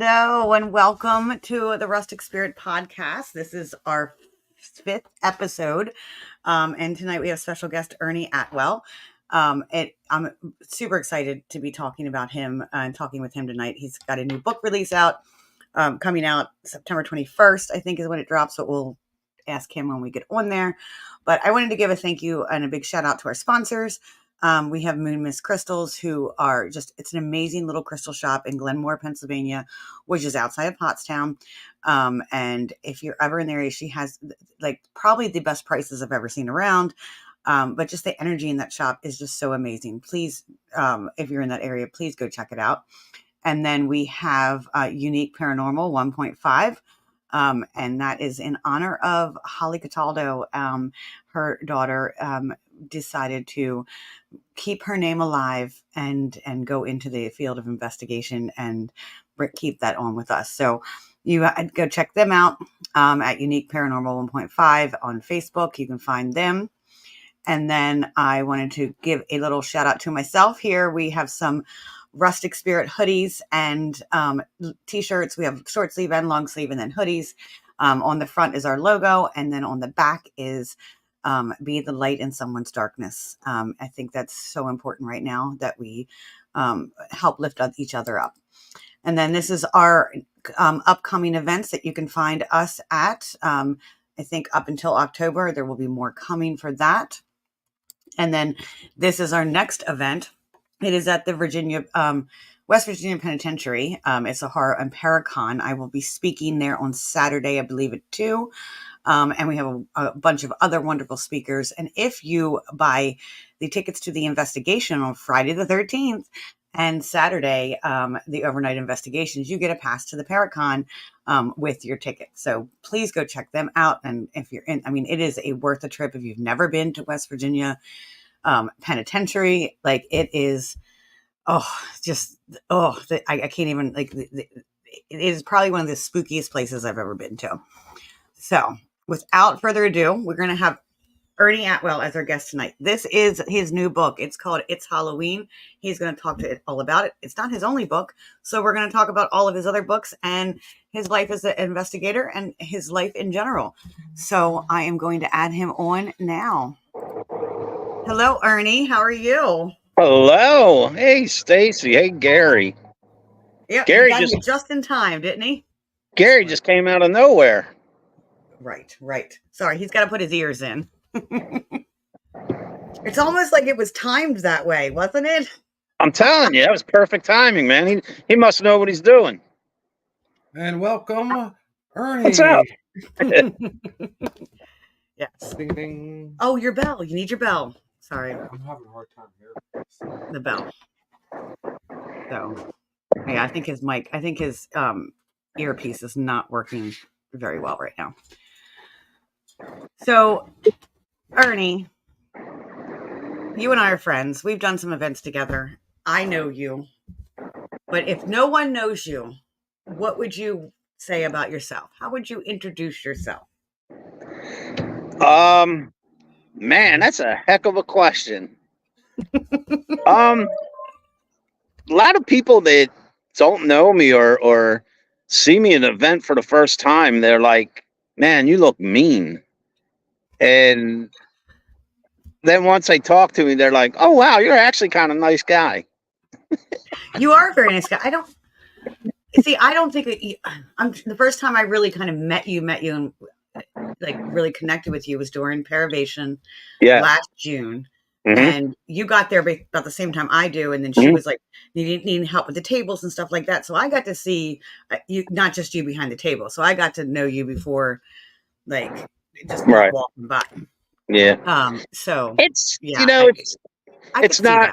Hello and welcome to the Rustic Spirit podcast. This is our fifth episode. And tonight we have special guest Ernie Atwell. I'm super excited to be talking about him and talking with him tonight. He's got a new book release out, coming out September 21st, I think is when it drops. So we'll ask him when we get on there. But I wanted to give a thank you and a big shout out to our sponsors. We have Moon Miss Crystals, who are it's an amazing little crystal shop in Glenmore, Pennsylvania, which is outside of Pottstown. And if you're ever in the area, she has probably the best prices I've ever seen around. But just the energy in that shop is just so amazing. Please, if you're in that area, please go check it out. And then we have Unique Paranormal 1.5. And that is in honor of Holly Cataldo. Her daughter decided to keep her name alive and go into the field of investigation and keep that on with us. So you go check them out at Unique Paranormal 1.5 on Facebook. You can find them. And then I wanted to give a little shout out to myself here. We have some Rustic Spirit hoodies and t-shirts. We have short sleeve and long sleeve, and then hoodies. On the front is our logo, and then on the back is be the light in someone's darkness. I think that's so important right now that we help lift each other up. And then this is our upcoming events that you can find us at. I think up until October, there will be more coming for that. And then this is our next event. It is at the West Virginia Penitentiary. It's a horror and Paracon. I will be speaking there on Saturday, I believe at 2. And we have a bunch of other wonderful speakers. And if you buy the tickets to the investigation on Friday the 13th and Saturday, the overnight investigations, you get a pass to the Paracon with your ticket. So please go check them out. And if you're in, it is worth a trip if you've never been to West Virginia Penitentiary. Like it is, I can't even, it is probably one of the spookiest places I've ever been to. So without further ado, we're going to have Ernie Atwell as our guest tonight. This is his new book. It's called It's Halloween. He's going to talk to it all about it. It's not his only book. So we're going to talk about all of his other books and his life as an investigator and his life in general. So I am going to add him on now. Hello, Ernie. How are you? Hello. Hey, Stacy. Hey, Gary. Yeah, Gary just in time, didn't he? Gary just came out of nowhere. Right. Sorry, he's got to put his ears in. It's almost like it was timed that way, wasn't it? I'm telling you, that was perfect timing, man. He must know what he's doing. And welcome, Ernie. What's up? Yes. Ding, ding. Oh, your bell. You need your bell. Sorry. I'm having a hard time here. The bell. So, yeah, I think his earpiece is not working very well right now. So, Ernie, you and I are friends. We've done some events together. I know you. But if no one knows you, what would you say about yourself? How would you introduce yourself? Man, that's a heck of a question. A lot of people that don't know me or see me at an event for the first time, they're like, man, you look mean. And then once they talk to me, they're like, oh, wow, you're actually kind of a nice guy. You are a very nice guy. I don't think the first time I really kind of met you and really connected with you was during Paravation last June. Mm-hmm. And you got there about the same time I do. And then she was like, needing help with the tables and stuff like that. So I got to see you, not just you behind the table. So I got to know you before, just walking by. Yeah. So it's, it's not,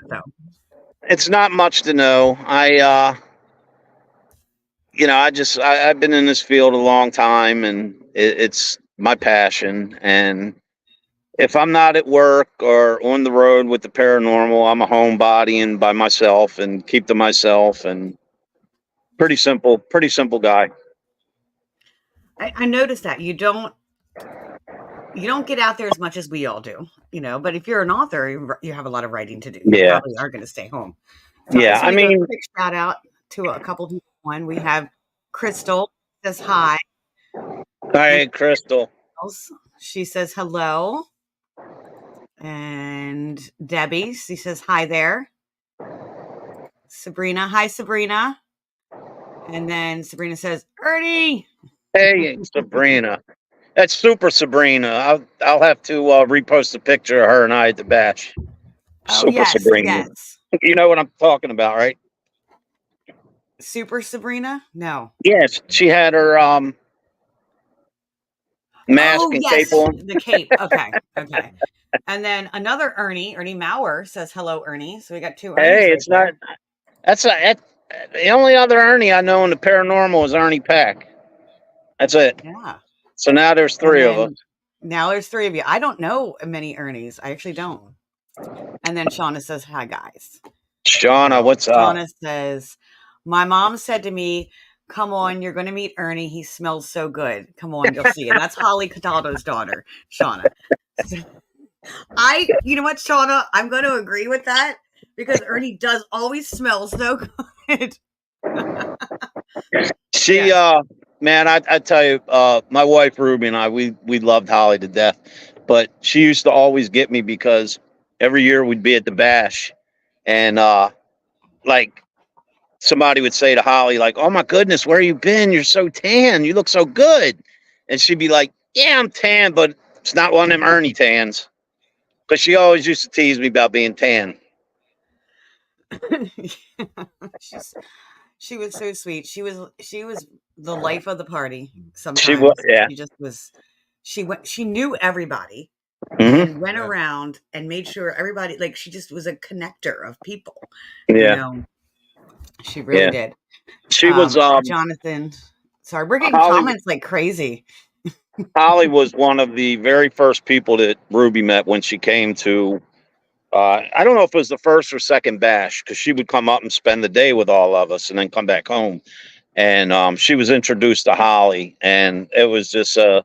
it's not much to know. I've been in this field a long time, and it's my passion. And if I'm not at work or on the road with the paranormal, I'm a homebody and by myself and keep to myself, and pretty simple guy. I noticed that you don't get out there as much as we all do, but if you're an author, you have a lot of writing to do. You probably are going to stay home. So yeah. a quick shout out to a couple of people. One, we have Crystal says hi. Hi, Crystal. She says hello. And Debbie, she says hi there. Sabrina, hi Sabrina. And then Sabrina says, Ernie. Hey, Sabrina. That's super Sabrina. I'll have to repost a picture of her and I at the bash. Oh, Super yes, Sabrina. yes. You know what I'm talking about, right? Super Sabrina? No. Yes, she had her mask Oh, and cape yes, on. the cape. Okay, okay. And then another Ernie Mauer says hello, Ernie. So we got two Ernies Hey, right it's not. there. The only other Ernie I know in the paranormal is Ernie Pack. That's it. Yeah. So now there's And three of us. then now there's three of you. I don't know many Ernies. I actually don't. And then Shauna says, hi, guys. Shauna, So what's up? Shauna says, my mom said to me, come on, you're going to meet Ernie. He smells so good. Come on, you'll see. And that's Holly Cataldo's daughter, Shauna. You know what, Shauna? I'm going to agree with that because Ernie does always smell so good. She, man, I tell you, my wife Ruby and I, we loved Holly to death, but she used to always get me because every year we'd be at the bash, and like somebody would say to Holly, like, "Oh my goodness, where you been? You're so tan. You look so good," and she'd be like, "Yeah, I'm tan, but it's not one of them Ernie tans," because she always used to tease me about being tan. She was so sweet. She was the life of the party. She was, Sometimes yeah. she just was. She knew everybody Hmm. and went around and made sure everybody, like, she just was a connector of people. Yeah, She really did. she was. Jonathan, sorry, we're getting Holly comments like crazy. Holly was one of the very first people that Ruby met when she came to. I don't know if it was the first or second bash because she would come up and spend the day with all of us and then come back home. And she was introduced to Holly, and it was just a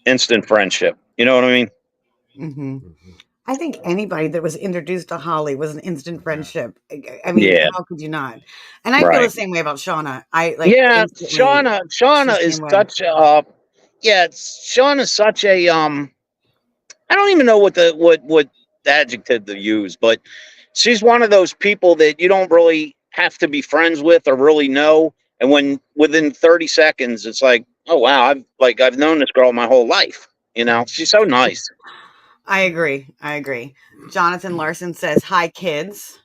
instant friendship. You know what I mean? Mm-hmm. I think anybody that was introduced to Holly was an instant friendship. I mean, Yeah, how could you not? And I feel the right. same way about Shauna. I like Yeah, instantly. She's Shauna the is same way. such a Shauna's such a I don't even know what adjective to use, but she's one of those people that you don't really have to be friends with or really know. And when within 30 seconds, it's like, oh wow, I've known this girl my whole life. You know, she's so nice. I agree. Jonathan Larson says, hi, kids.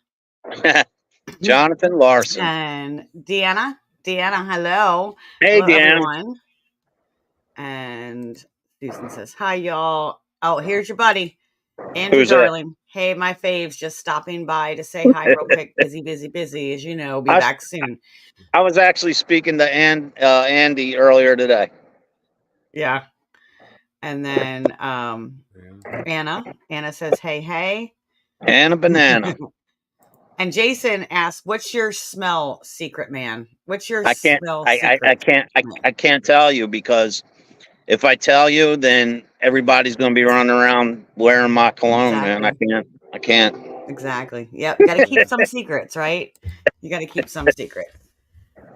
Jonathan Larson. And Deanna, hello. Hey, Hello, Deanna. everyone. And Susan says, hi, y'all. Oh, here's your buddy, Andrew Who's that? Darling. Hey, my faves, just stopping by to say hi real quick. Busy. As you know, be I, back soon. I was actually speaking to Andy earlier today. Yeah. And then Anna says, hey. And a banana. And Jason asks, what's your smell secret, man? What's your I can't smell I secret? I can't tell you because if I tell you, then everybody's going to be running around wearing my cologne, man. I can't. Exactly. Yep. Got to keep some secrets, right? You got to keep some secret.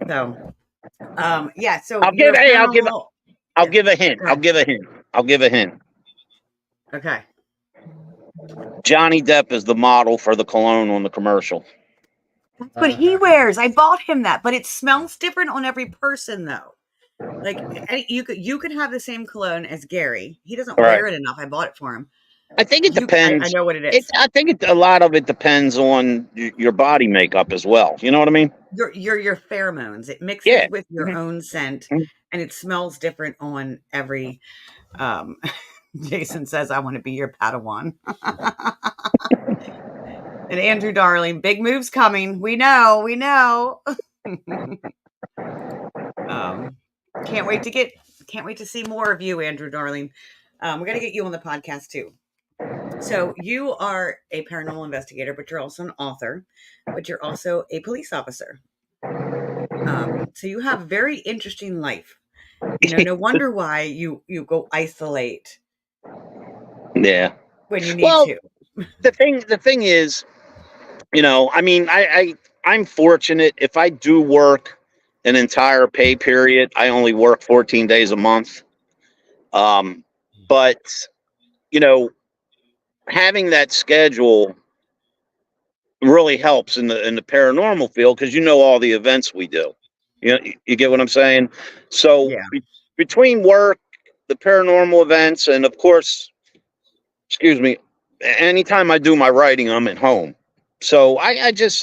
So, yeah. So I'll you're give. a Hey, paranormal. I'll Yeah. give a hint. Go I'll ahead. give a hint. I'll give a hint. Okay. Johnny Depp is the model for the cologne on the commercial. That's what he wears. I bought him that, but it smells different on every person, though. Like you could have the same cologne as Gary. He doesn't All right. wear it enough. I bought it for him. I think it I depends. know what it is. A lot of it depends on your body makeup as well. You know what I mean? Your pheromones. It mixes Yeah. with your own scent, and it smells different on every. Jason says, "I want to be your Padawan." And Andrew Darling, big moves coming. We know. Can't wait to see more of you, Andrew Darling. We're gonna get you on the podcast too. So you are a paranormal investigator, but you're also an author, but you're also a police officer. So you have a very interesting life. No wonder why you go isolate Yeah. when you need Well, to. the thing is, I mean, I'm fortunate if I do work an entire pay period. I only work 14 days a month. But you know, having that schedule really helps in the paranormal field because you know all the events we do. You get what I'm saying? So Yeah. between work, the paranormal events, and of course, excuse me, anytime I do my writing, I'm at home. So I just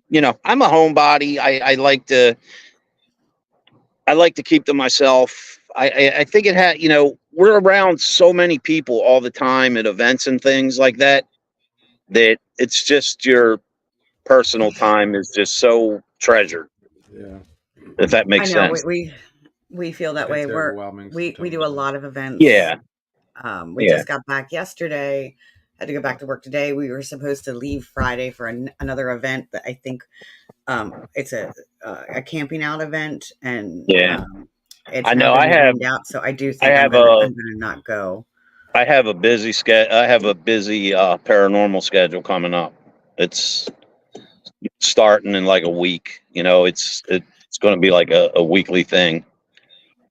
you know, I'm a homebody. I like to keep to myself. I think it had, you know, we're around so many people all the time at events and things like that, that it's just your personal time is just so treasured, Yeah. if that I makes know sense. we feel that way. It's overwhelming We do a sometimes. lot of events. Yeah. We Yeah. just got back yesterday. Had to go back to work today. We were supposed to leave Friday for another event that I think it's a camping out event, and Yeah. it's I now know been rained out. So I do I think have a, I'm gonna not go. I have a busy I have a busy paranormal schedule coming up. It's starting in like a week. You know, it's going to be like a weekly thing.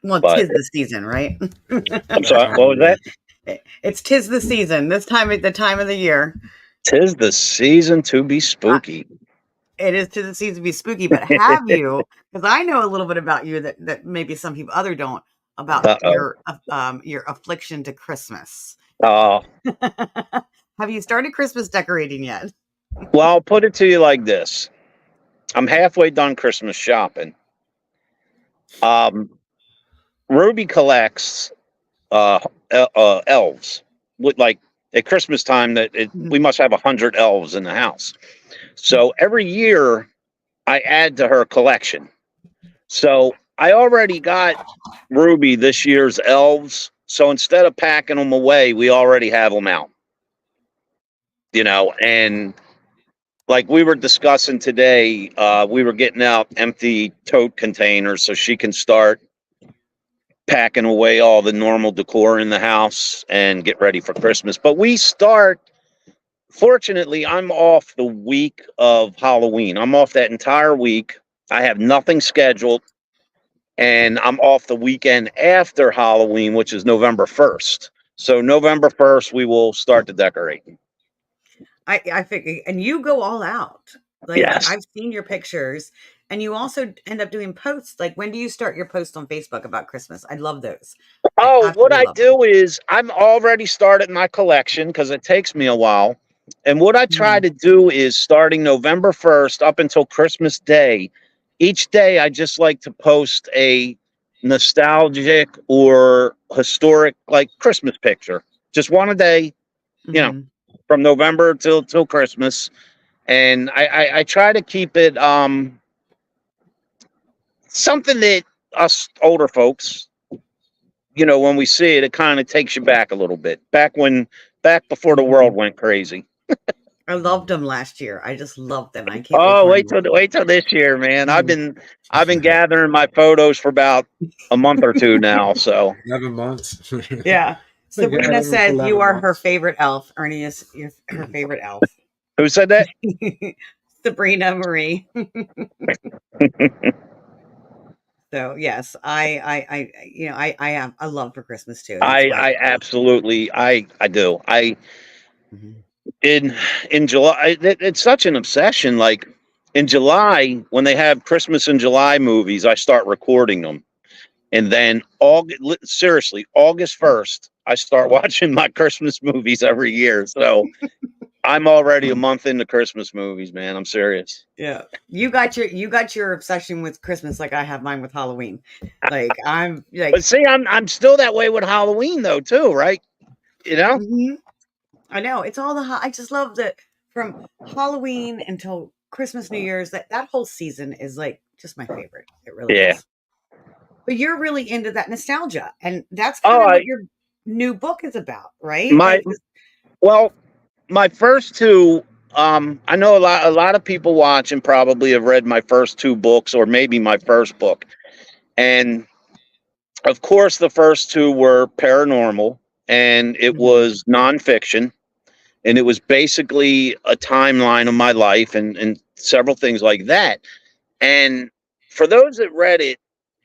Well, But tis the season, right? I'm That sorry, time what of was year. that? It's tis the season. This time at the time of the year. 'Tis the season to be spooky. It is tis the season to be spooky, but have you? Because I know a little bit about you that maybe some people other don't about Uh-oh. your affliction to Christmas. Uh, Have you started Christmas decorating yet? well, I'll put it to you like this. I'm halfway done Christmas shopping. Um, Ruby collects uh, elves. With like at Christmas time, we must have 100 elves in the house. So every year I add to her collection. So I already got Ruby this year's elves. So instead of packing them away, we already have them out. You know, and like we were discussing today, we were getting out empty tote containers so she can start packing away all the normal decor in the house and get ready for Christmas. But we start, fortunately, I'm off the week of Halloween. I'm off that entire week. I have nothing scheduled. And I'm off the weekend after Halloween, which is November 1st. So November 1st, we will start to decorate. I figure, and you go all out. Like Yes. I've seen your pictures, and you also end up doing posts. Like when do you start your post on Facebook about Christmas? I love those. I Oh, what absolutely I love them. do is I'm already started my collection because it takes me a while. And what I try Mhm. to do is starting November 1st up until Christmas Day, each day I just like to post a nostalgic or historic like Christmas picture. Just one a day, you know, Mhm. from November till Christmas. And I try to keep it something that us older folks, you know, when we see it, it kind of takes you back a little bit. Back before the world Mhm. went crazy. I loved them last year. I just loved them. I can't wait Oh, for them. wait till this year, man. Mhm. I've been gathering my photos for about a month or two now. So 11 months. Yeah. Been Sabrina gathering for says you 11 are her months. favorite elf. Ernie is her favorite elf. who said that? Sabrina Marie. So yes, I have a love for Christmas too. That's why. I absolutely I do. I Mhm. in in July it's such an obsession. Like in July when they have Christmas in July movies, I start recording them. And then seriously, August 1st, I start watching my Christmas movies every year. So I'm already a month into Christmas movies, man. I'm serious. Yeah. You got your obsession with Christmas like I have mine with Halloween. Like I'm But like see, I'm still that way with Halloween though, too, right? You know? mhm. I know it's all I just love that from Halloween until Christmas, New Year's, that whole season is like just my favorite. It really Yeah. is. But you're really into that nostalgia, and that's Oh, kind of what your new book is about, right? my Like well, my first two. I know a lot of people watching probably have read my first two books or maybe my first book, and of course, the first two were paranormal, and it mhm, was nonfiction, and it was basically a timeline of my life and several things like that. And for those that read it,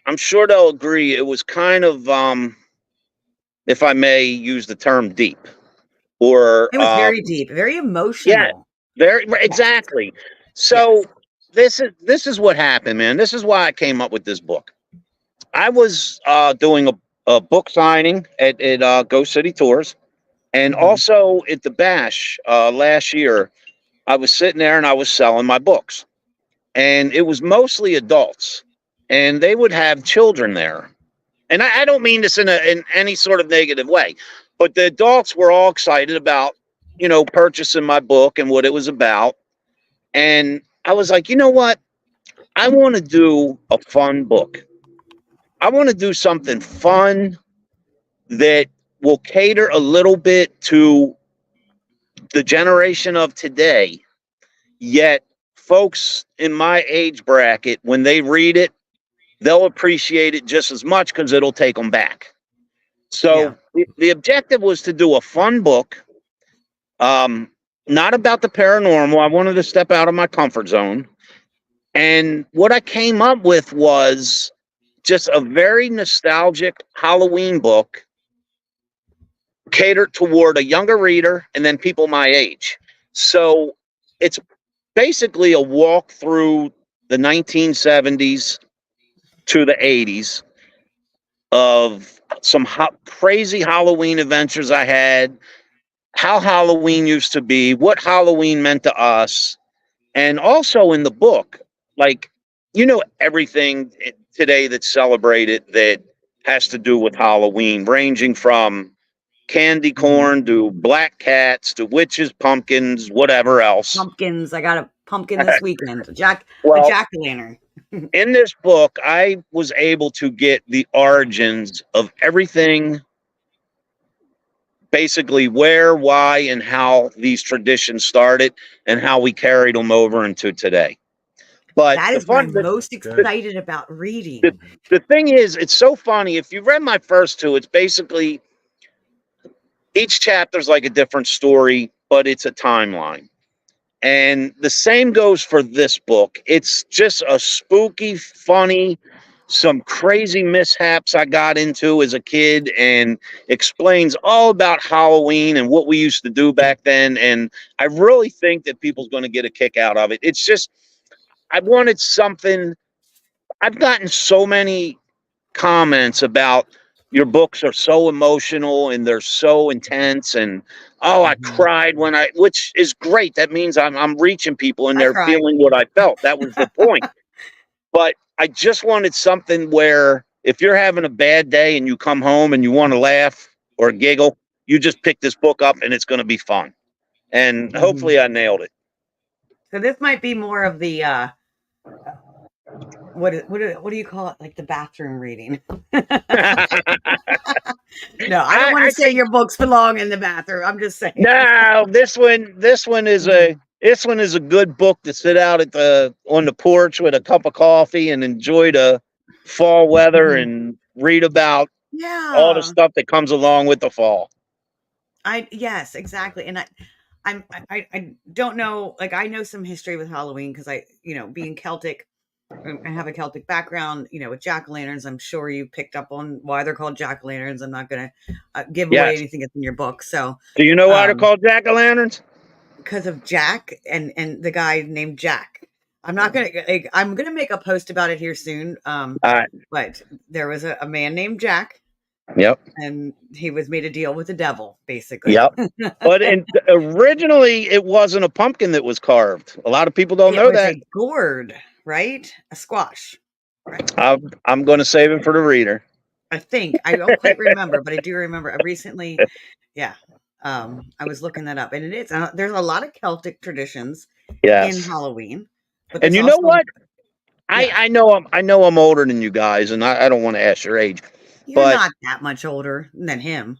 I'm sure they'll agree it was kind of, if I may use the term, deep. Or It was very deep, very yeah, emotional. very Yes. exactly. Yes. So this is what happened, man. This is why I came up with this book. I was doing a book signing at Ghost City Tours, and Mhm. also at the Bash last year. I was sitting there and I was selling my books, and it was mostly adults, and they would have children there. And I don't mean this in any sort of negative way, but the adults were all excited about, purchasing my book and what it was about. And I was like, you know what? I want to do a fun book. I want to do something fun that will cater a little bit to the generation of today. Yet, folks in my age bracket, when they read it, they'll appreciate it just as much because it'll take them back. Yeah. So the objective was to do a fun book, not about the paranormal. I wanted to step out of my comfort zone. And what I came up with was just a very nostalgic Halloween book catered toward a younger reader and then people my age. So it's basically a walk through the 1970s to the 80s of some crazy Halloween adventures I had, how Halloween used to be, what Halloween meant to us, and also in the book, like, everything today that's celebrated that has to do with Halloween, ranging from candy corn to black cats to witches, pumpkins, whatever else. Pumpkins. I got a pumpkin this weekend. A Well, jack-o'-lantern. in this book, I was able to get the origins of everything, basically where, why, and how these traditions started and how we carried them over into today. But That the is what fun, I'm most excited about the, reading. the thing is, it's so funny. If you read my first two, it's basically each chapter's like a different story, but it's a timeline. And the same goes for this book. It's just a spooky, funny, some crazy mishaps I got into as a kid, and explains all about Halloween and what we used to do back then. And I really think that people's going to get a kick out of it. It's just, I wanted something. I've gotten so many comments about your books are so emotional and they're so intense, and I Mhm. cried which is great. That means I'm reaching people and I they're cried. feeling what I felt. That was the point. But I just wanted something where if you're having a bad day and you come home and you want to laugh or giggle, you just pick this book up and it's going to be fun. And Mhm. hopefully I nailed it. So this might be more of the what do you call it? Like the bathroom reading. No, I don't want to I say think your books belong in the bathroom. I'm just saying. no, this one is a good book to sit out on the porch with a cup of coffee and enjoy the fall weather Mhm. and read about all the Yeah. stuff that comes along with the fall. Yes, exactly. And I don't know, like I know some history with Halloween because being Celtic, I have a Celtic background, with jack-o'-lanterns. I'm sure you picked up on why they're called jack-o'-lanterns. I'm not going to give away Yes. anything that's in your book. So, Do you know why they're called jack-o'-lanterns? because of Jack and the guy named Jack. I'm gonna make a post about it here soon. All right. But there was a man named Jack, Yep. and he was made a deal with the devil, basically. Yep. But originally, it wasn't a pumpkin that was carved. A lot of people don't It know was that. a gourd, right? A squash, right? I'm going to save it for the reader. I think I don't quite remember, but I do remember recently. Yeah, I was looking that up, and it is. There's a lot of Celtic traditions in Yes. Halloween, but And there's you know also what? yeah. I know I'm older than you guys, and I don't want to ask your age, You're but not that much older than him.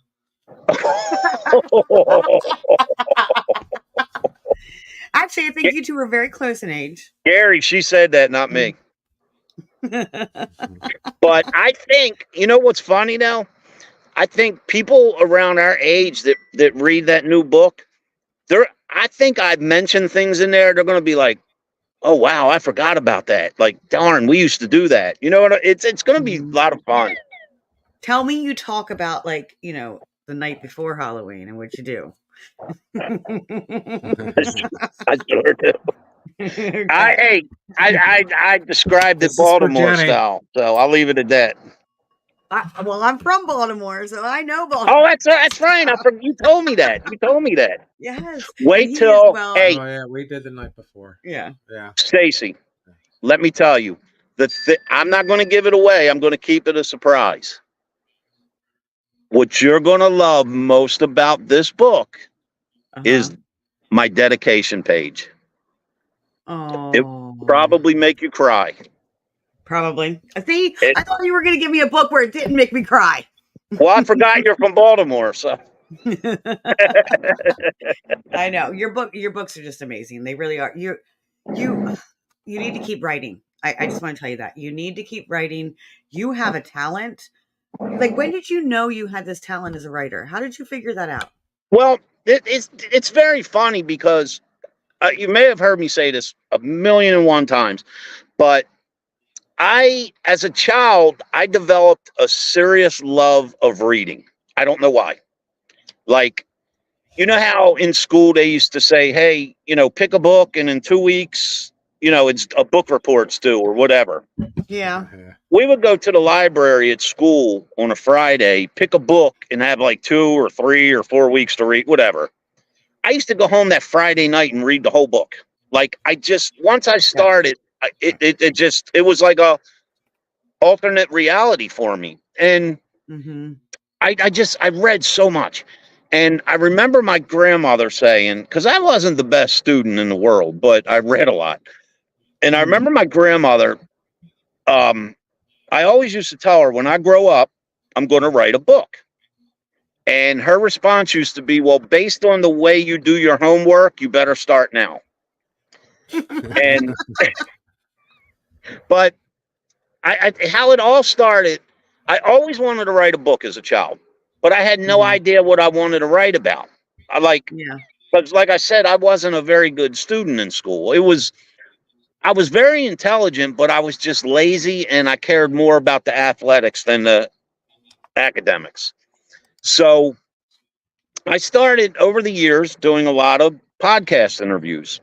Actually, I think you two are very close in age. Gary, she said that, not me. But I think, you know what's funny now? I think people around our age that read that new book, I think I've mentioned things in there. They're going to be like, oh wow, I forgot about that. Like, darn, we used to do that. You know what? It's going to be a lot of fun. Tell me you talk about, like, the night before Halloween and what you do. I sure do. Okay. I described it This is for Baltimore Jenny. style, so I'll leave it at that. Well, I'm from Baltimore, so I know Oh, Baltimore. that's right. You told me that. You told me that. Yes, and Wait he is, till well, hey, Oh yeah, we did the night before. yeah. Yeah. Stacy. Let me tell you, I'm not going to give it away. I'm going to keep it a surprise. What you're going to love most about this book is my dedication page. It Oh, probably make you cry. probably. See, I thought you were going to give me a book where it didn't make me cry. Well, I forgot you're from Baltimore, so. I know your books are just amazing. They really are. You need to keep writing. I just want to tell you that you need to keep writing. You have a talent. Like, when did you know you had this talent as a writer? How did you figure that out? Well, it's very funny because you may have heard me say this 1,000,001 times, but as a child, I developed a serious love of reading. I don't know why. Like, you know how in school they used to say, hey, pick a book and in 2 weeks, it's a book report's due or whatever. Yeah. We would go to the library at school on a Friday, pick a book and have like 2 or 3 or 4 weeks to read, whatever. I used to go home that Friday night and read the whole book. Like, once I started, it was like a alternate reality for me. And I read so much. And I remember my grandmother saying, because I wasn't the best student in the world, but I read a lot. And I remember my grandmother, I always used to tell her, when I grow up, I'm going to write a book. And her response used to be, well, based on the way you do your homework, you better start now. And, but how it all started, I always wanted to write a book as a child, but I had no idea what I wanted to write about. But like I said, I wasn't a very good student in school. I was very intelligent, but I was just lazy and I cared more about the athletics than the academics. So I started over the years doing a lot of podcast interviews.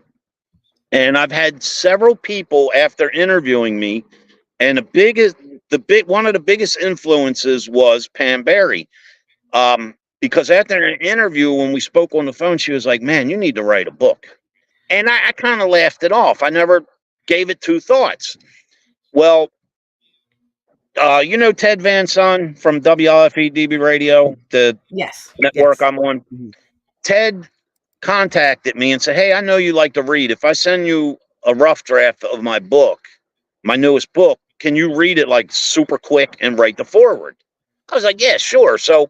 And I've had several people after interviewing me, and one of the biggest influences was Pam Barry. Because after an interview, when we spoke on the phone, she was like, man, you need to write a book. And I kind of laughed it off. I never gave it two thoughts. Well, Ted Van Son from WLFE DB Radio, the network I'm on. Ted contacted me and said, hey, I know you like to read. If I send you a rough draft of my book, my newest book, can you read it like super quick and write the foreword? I was like, yeah, sure. So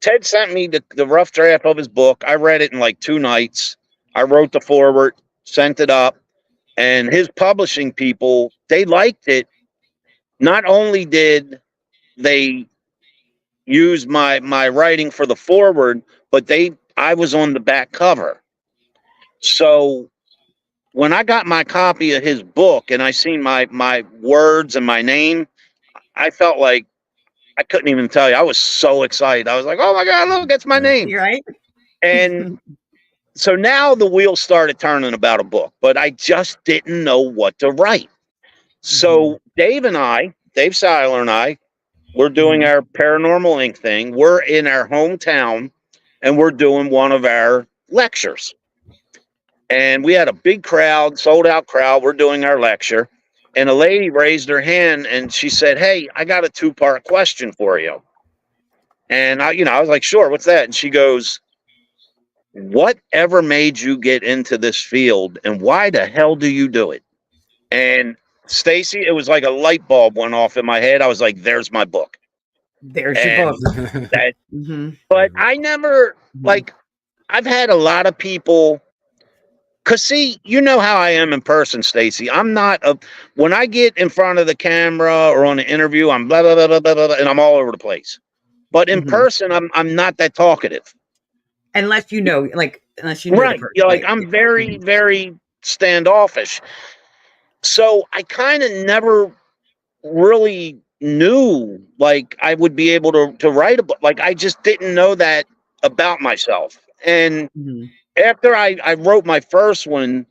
Ted sent me the rough draft of his book. I read it in like 2 nights. I wrote the foreword, sent it up, and his publishing people, they liked it. Not only did they use my writing for the foreword, but I was on the back cover. So when I got my copy of his book and I seen my words and my name, I felt like I couldn't even tell you. I was so excited. I was like, oh my God, look, it's my name. You're right. And so now the wheels started turning about a book, but I just didn't know what to write. So Dave Seiler and I, we're doing our Paranormal Inc thing. We're in our hometown and we're doing one of our lectures. And we had a big crowd, sold out crowd. We're doing our lecture. And a lady raised her hand and she said, hey, I got a 2-part question for you. And I was like, sure, what's that? And she goes, whatever made you get into this field and why the hell do you do it? And Stacy, it was like a light bulb went off in my head. I was like, there's my book. There's your book. But I never, I've had a lot of people, because see, you know how I am in person, Stacy. I'm not when I get in front of the camera or on an interview, I'm blah, blah, blah, blah, blah, blah, and I'm all over the place. But in person, I'm not that talkative. Unless you know right. the person. I'm very, very standoffish. So I kind of never really knew like I would be able to write a book. Like I just didn't know that about myself. And Mhm. after I wrote my first one,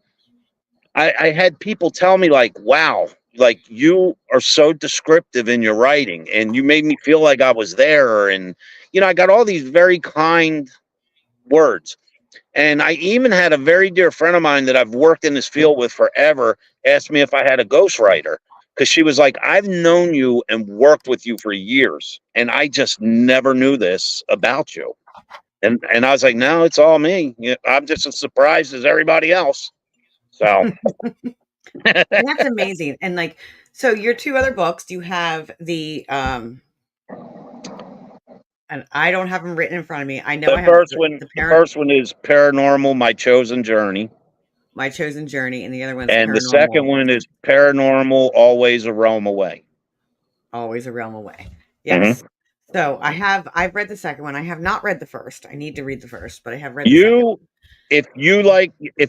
I had people tell me like, wow, like you are so descriptive in your writing and you made me feel like I was there. And, I got all these very kind words. And I even had a very dear friend of mine that I've worked in this field with forever ask me if I had a ghostwriter because she was like, I've known you and worked with you for years, and I just never knew this about you. And I was like, no, it's all me. I'm just as surprised as everybody else. So That's amazing. And like, so your two other books, you have the and I don't have them written in front of me. I know I have the the parent first one is Paranormal, My Chosen Journey. My Chosen Journey, and the other one's And the second Paranormal, one is Paranormal, Always a Realm Away. Always a Realm Away. Mm-hmm. Yes. So I've read the second one. I have not read the first. I need to read the first, but I have read the second. You, if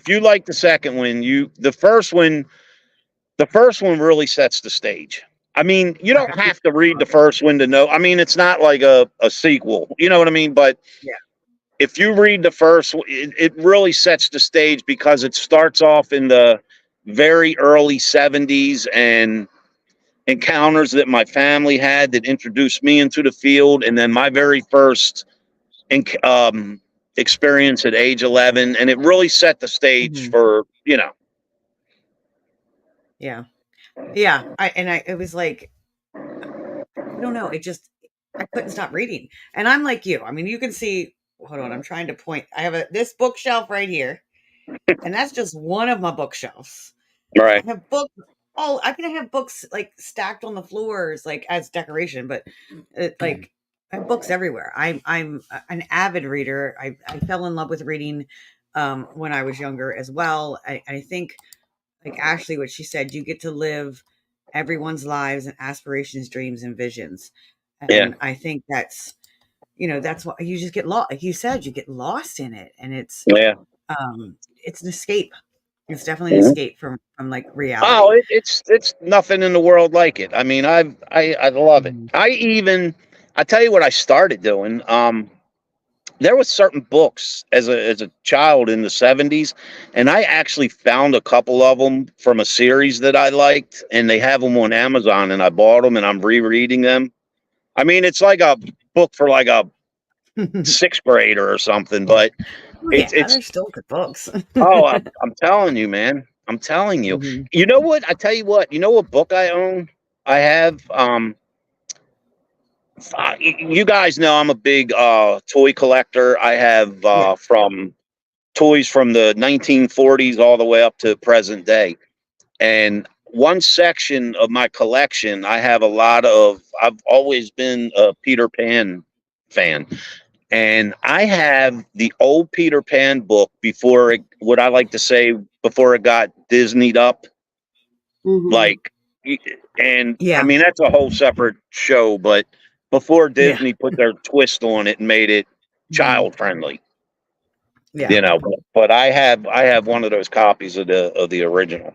you like the second one, the first one really sets the stage. I mean, you don't Okay. have to read the first one to know. I mean, it's not like a sequel. You know what I mean? But Yeah. if you read the first, it really sets the stage because it starts off in the very early 70s and encounters that my family had that introduced me into the field. And then my very first experience at age 11. And it really set the stage Mhm. for, Yeah. Yeah. It was like, I don't know. I couldn't stop reading. And I'm like you. I mean, you can see, hold on, I'm trying to point. I have this bookshelf right here, and that's just one of my bookshelves. I right. have books I can have books like stacked on the floors, like as decoration, but like I have books everywhere. I'm an avid reader. I fell in love with reading when I was younger as well. I think like Ashley, what she said, you get to live everyone's lives and aspirations, dreams, and visions. Yeah. And I think that's what you just get lost. Like you said, you get lost in it, and Yeah. it's an escape. It's definitely an Mhm. escape from like Oh, reality. it's nothing in the world like it. I mean, I love it. Mhm. I tell you what I started doing. There was certain books as a child in the 70s, and I actually found a couple of them from a series that I liked, and they have them on Amazon, and I bought them, and I'm rereading them. I mean, it's like a book for like a sixth grader or something, but Oh, yeah, it's they're still good books. oh, I'm telling you, man. I'm telling you. Mhm. You know what? I tell you what. You know what book I own? I have. You guys know I'm a big toy collector. I have Yeah. from toys from the 1940s all the way up to present day. And one section of my collection, I have a lot of. I've always been a Peter Pan fan. And I have the old Peter Pan book before it, what I like to say, before it got Disneyed up. Mhm. Like, and I Yeah. mean, that's a whole separate show, but before Yeah. Disney put their twist on it and made it Mhm. child friendly, Yeah. but I have one of those copies of the original.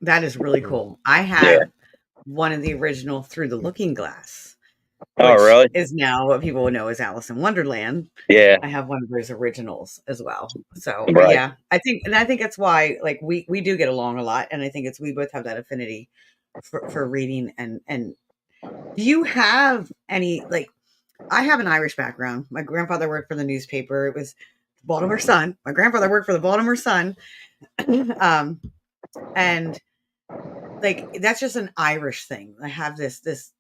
That is really cool. I Yeah. have one of the original Through the Looking Glass, Oh, which really? is now what people would know as Alice in Wonderland. Yeah. I have one of those originals as well. So, Right. yeah, I think that's why, like, we do get along a lot, and I think we both have that affinity for reading. And do you have any, like, I have an Irish background. My grandfather worked for the newspaper. It was Baltimore Sun. My grandfather worked for the Baltimore Sun. um, and like that's just an Irish thing. I have this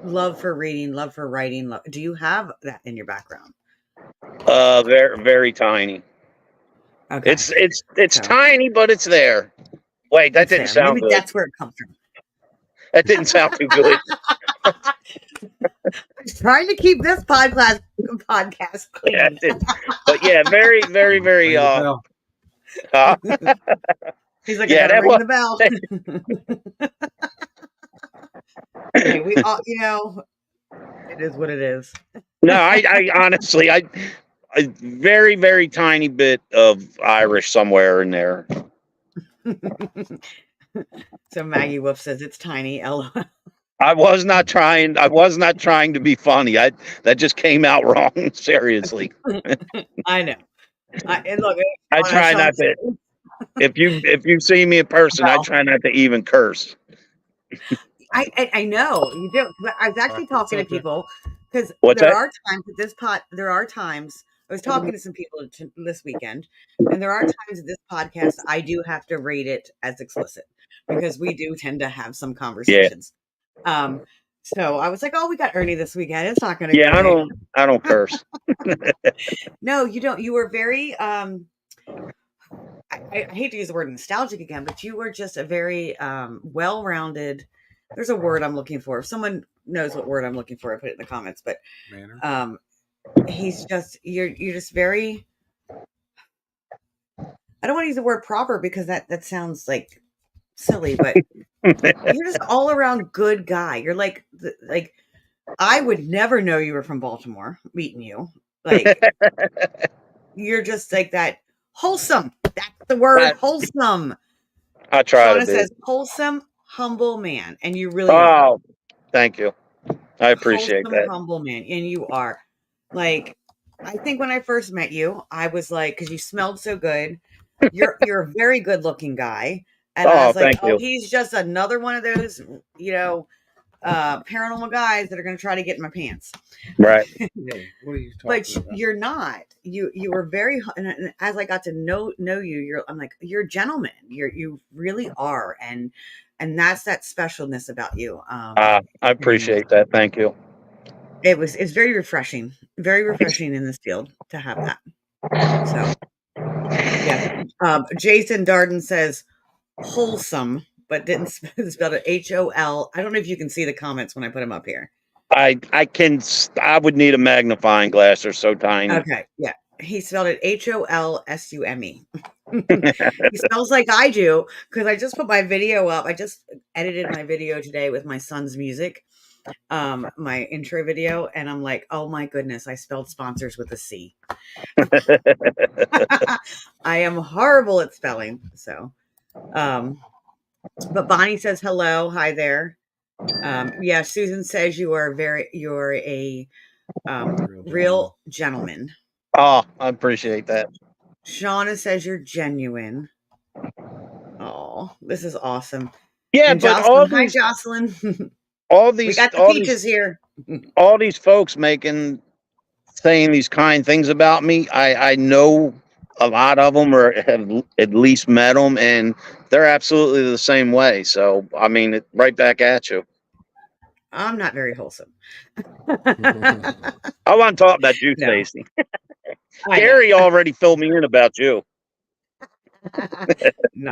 love for reading, love for writing. Do you have that in your background? Very very tiny. Okay, It's so tiny, but it's there. Wait, that it's didn't there. sound Maybe good. that's where it comes from. That didn't sound too good. Trying to keep this podcast Yeah, clean. it did. But yeah, very, very, very. Ring the bell. Uh He's like, I yeah, gotta that ring was. the bell. Hey, we all, it is what it is. No, I honestly, a very, very tiny bit of Irish somewhere in there. So Maggie Wolf says it's tiny. LOL. I was not trying to be funny. That just came out wrong. Seriously. I know. And look, I try Sean not said, to. If you see me in person, I well, try not to even curse. I know you do. But I was actually It's talking to okay. people because What's there that? are times at this there are times I was talking to some people this weekend, and there are times at this podcast I do have to rate it as explicit because we do tend to have some Yeah. conversations. So I was like, "Oh, we got Ernie this weekend. It's not going to go Yeah, negative." I don't curse. No, you don't. You were very I hate to use the word nostalgic again, but you were just a very well-rounded. There's a word I'm looking for. If someone knows what word I'm looking for, I put it in the comments. But Manner. he's just you're just very. I don't want to use the word proper because that sounds like silly, but you're just all around good guy. You're like I would never know you were from Baltimore meeting you. Like you're just like that wholesome. That's the word, I, wholesome. I try to Shauna be. says wholesome, humble man, and you really are. Oh, thank you. I appreciate Wholesome, that. humble man, and you are. Like, I think when I first met you, I was like, because you smelled so good. You're a very good looking guy, and I Oh, was like, thank oh, you. he's just another one of those, paranormal guys that are going to try to get in my pants. Right. Really? What are you But talking about? you're not. You were very, and as I got to know you, I'm like, you're a gentleman. You really are, and that's that specialness about you. I And appreciate that. Thank you. it's very refreshing in this field to have that. So yeah. Jason Darden says wholesome, but didn't spell it HOL. I don't know if you can see the comments when I put them up here. I would need a magnifying glass. They're so tiny. Okay, yeah. He spelled it HOLSUME. He smells like I do because I just put my video up. I just edited my video today with my son's music, my intro video, and I'm like, oh my goodness, I spelled sponsors with a C. I am horrible at spelling. So, but Bonnie says hello, hi there. Yeah, Susan says you're a real gentleman. Oh, I appreciate that. Shauna says you're genuine. Oh, this is awesome. Yeah, And but Jocelyn, hi Jocelyn. all We these got the all these peaches here. all these folks saying these kind things about me, I know a lot of them or have at least met them, and they're absolutely the same way. So I mean, right back at you. I'm not very wholesome. I want to talk about you, No, Stacy. I know. Gary already filled me in about you. No.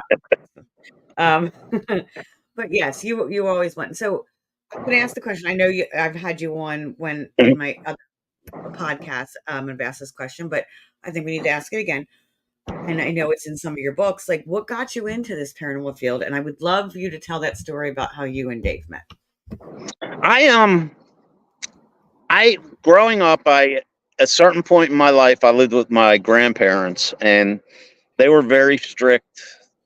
But yes, you always went. So I'm going to ask the question. I know I've had you on when in my other podcast, and I've asked this question, but I think we need to ask it again. And I know it's in some of your books. Like, what got you into this paranormal field? And I would love you to tell that story about how you and Dave met. I growing up, at a certain point in my life, I lived with my grandparents, and they were very strict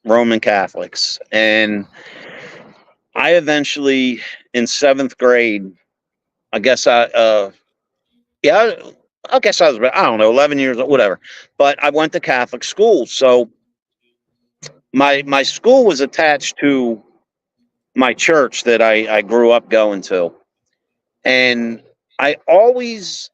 Roman Catholics. And I eventually, in seventh grade, I guess yeah, I guess I was, I don't know, 11 years old, whatever. But I went to Catholic school. So my school was attached to my church that I grew up going to. And I always,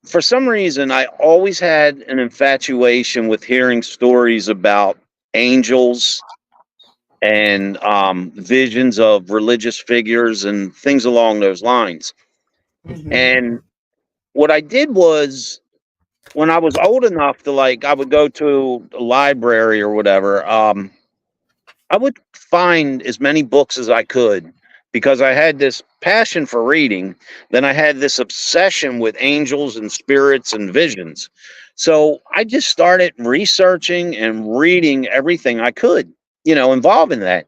for some reason, I always had an infatuation with hearing stories about angels and visions of religious figures and things along those lines. Mm-hmm. And what I did was, when I was old enough to, like, I would go to a library or whatever, I would find as many books as I could because I had this passion for reading. Then I had this obsession with angels and spirits and visions. So I just started researching and reading everything I could, involving that.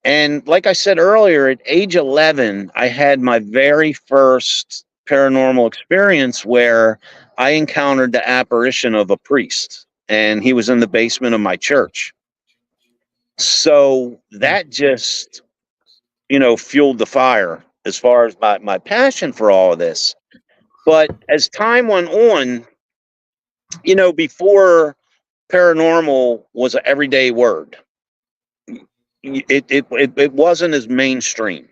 And like I said earlier, at age 11, I had my very first paranormal experience where I encountered the apparition of a priest, and he was in the basement of my church. So that just, fueled the fire as far as my passion for all of this. But as time went on, before paranormal was an everyday word, it wasn't as mainstream.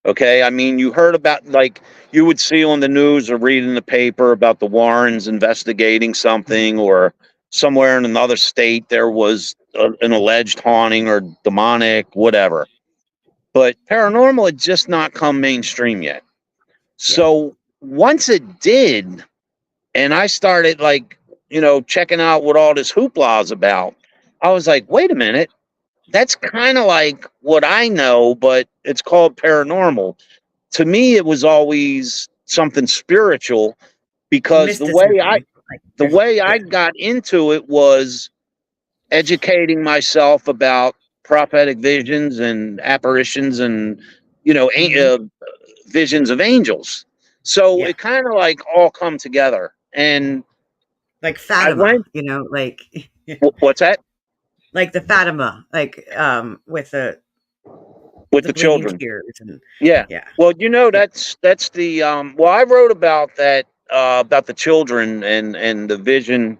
Okay. I mean, you heard about, like, you would see on the news or read in the paper about the Warrens investigating something, or somewhere in another state there was an alleged haunting or demonic, whatever. But paranormal had just not come mainstream yet. So once it did, and I started, like, checking out what all this hoopla is about, I was like, wait a minute, that's kind of like what I know, but it's called paranormal. To me, it was always something spiritual, because the way I Mysticism. Like, the there's, way I yeah. got into it was educating myself about prophetic visions and apparitions, and visions of angels. So Yeah. it kind of like all come together. And Like I Fatima, went, like what's that? like the Fatima, like with With the the bleeding children. tears and Yeah. yeah. Well, Yeah. that's the well, I wrote about that, about the children and the vision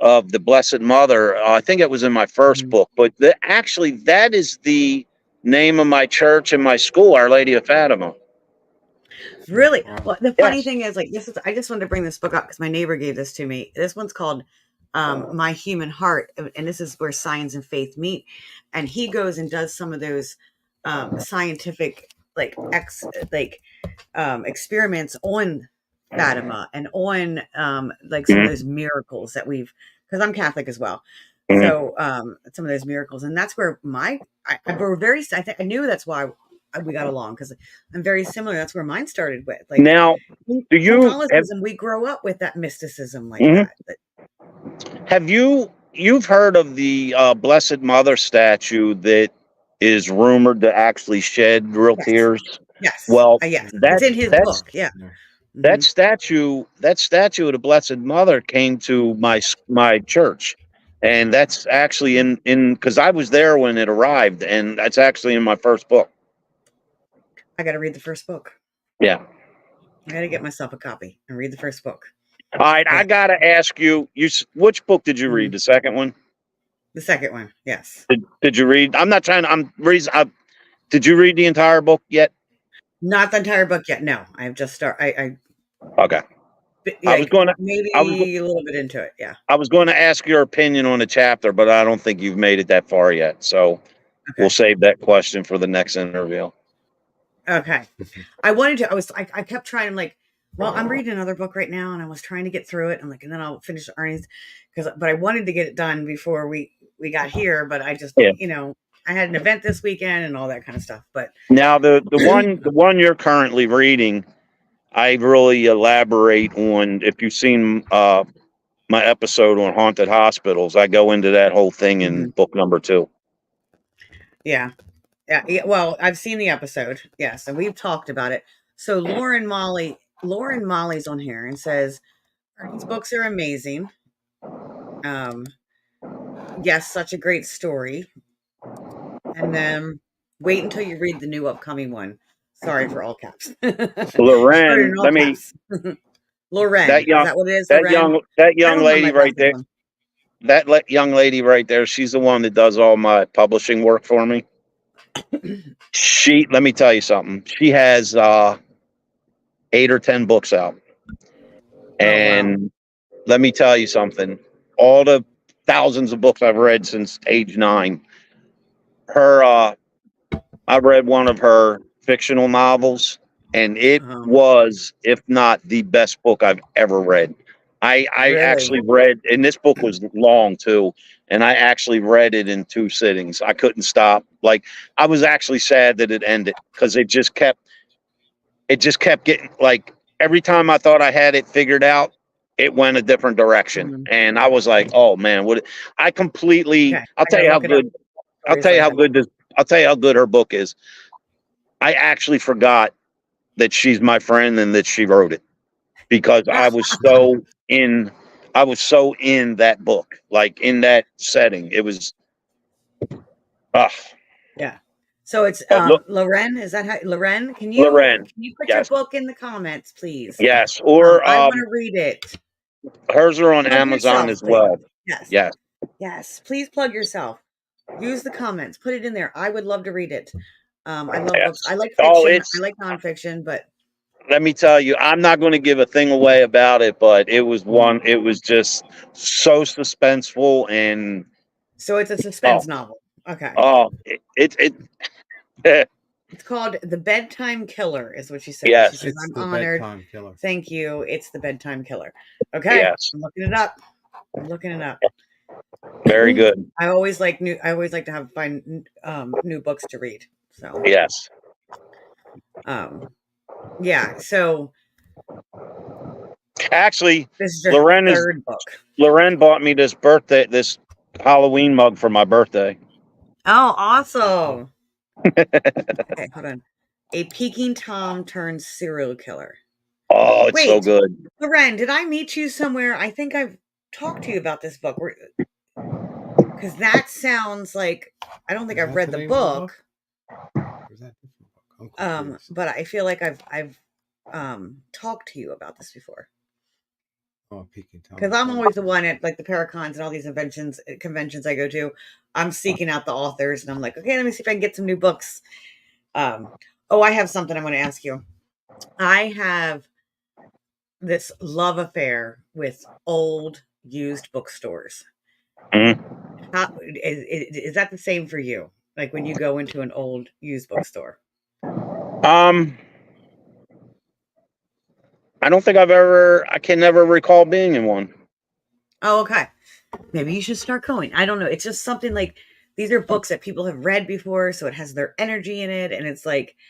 of the Blessed Mother. I think it was in my first Mhm. book, but actually that is the name of my church and my school, Our Lady of Fatima. Really? Wow. Well, the funny Yes. thing is, like, I just wanted to bring this book up because my neighbor gave this to me. This one's called My Human Heart, and this is where science and faith meet. And he goes and does some of those scientific, like, experiments on Fatima and on like some of Mhm. those miracles that because I'm Catholic as well. Mhm. So some of those miracles, and that's where we're very. I think I knew that's why we got along, because I'm very similar. That's where mine started with, like, Now, in do you Catholicism. We grow up with that mysticism like mhm. that. Have you've heard of the Blessed Mother statue that is rumored to actually shed real Yes, tears? yes, Well, yes. It's that in his that's book. Yeah. Yeah. Hmm. that statue of the Blessed Mother came to my church, and that's actually in because I was there when it arrived, and that's actually in my first book. I got to read the first book. Yeah. I got to get myself a copy and read the first book. All right, I Yeah. gotta ask you. Which book did you read? Mhm. The second one. The second one. Yes. Did you read? I'm not trying. I'm reason. Did you read the entire book yet? Not the entire book yet. No, I've just started. Okay. I was Like going to. I was. maybe a little bit into it. Yeah. I was going to ask your opinion on the chapter, but I don't think you've made it that far yet. So we'll Okay. save that question for the next interview. Okay. I wanted to. I kept trying. Like, well, I'm reading another book right now, and I was trying to get through it. I'm like, and then I'll finish Ernie's, but I wanted to get it done before we got here. But I just, Yeah. I had an event this weekend and all that kind of stuff. But Now the one you're currently reading, I really elaborate on. If you've seen my episode on haunted hospitals, I go into that whole thing in Mhm. book number 2. Yeah, yeah. Well, I've seen the episode. Yes, and we've talked about it. So Lauren Molly's on here and says Ernie's books are amazing. Um, yes, such a great story. And then wait until you read the new upcoming one. Sorry for all caps. She put it in Loren, all caps. that Loren. Is young that what it is? that Loren? young that I young don't have my lady right glasses there. on. Young lady right there, she's the one that does all my publishing work for me. Let me tell you something. She has 8 or 10 books out. Oh, wow. And let me tell you something. All the thousands of books I've read since age 9. Her I read one of her fictional novels, and it Um, was, if not the best book I've ever read. I really? actually read, and this book was long too, and I actually read it in 2 sittings. I couldn't stop. Like, I was actually sad that it ended, because it just kept getting, like, every time I thought I had it figured out, it went a different direction, Mhm. and I was like, oh man, I completely. Okay. I got to look it up. I'll Stories tell you like how that. good this. I'll tell you how good her book is. I actually forgot that she's my friend and that she wrote it, because I was so in that book, like in that setting. It was Ugh. Yeah. So it's But look, Loren. Is that how Loren? Loren. Can you put your Yes. book in the comments, please? Yes. Or I want to read it. hers are on Plug Amazon yourself, as please. well. Yes. Yes. Yes. Please plug yourself. Use the comments. Put it in there. I would love to read it. I love Yes. books. I like Oh, fiction. I it's. like nonfiction, but Let me tell you, I'm not going to give a thing away about it, but it was one. It was just so suspenseful and so it's a suspense oh, novel. Okay. it It's called The Bedtime Killer, is what she says. She yes, says, It's I'm the honored. bedtime killer. Thank you. It's The Bedtime Killer. Okay. yes, I'm looking it up. I'm looking it up. very good. I always like to find new books to read. So Yes, yeah. So actually, this is your Loren is third book. Loren bought me this Halloween mug for my birthday. Oh, awesome. Okay, hold on. A Peking Tom turns serial killer. Oh, it's so Wait, good. Loren, did I meet you somewhere? I think I've talked to you about this book. Because that sounds like I don't think Is I've that read the the name of the book? book. Or is that a different book? I'm confused. But I feel like I've talked to you about this before. Oh, Peking Tom. Because I'm always the one at like the Paracons and all these conventions I go to. I'm seeking out the authors and I'm like, okay, let me see if I can get some new books. I have something I want to ask you. I have this love affair with old used bookstores. Mhm. How is that the same for you? Like when you go into an old used bookstore? I don't think I can never recall being in one. Oh, okay. Maybe you should start going. I don't know. It's just something like these are books that people have read before, so it has their energy in it, and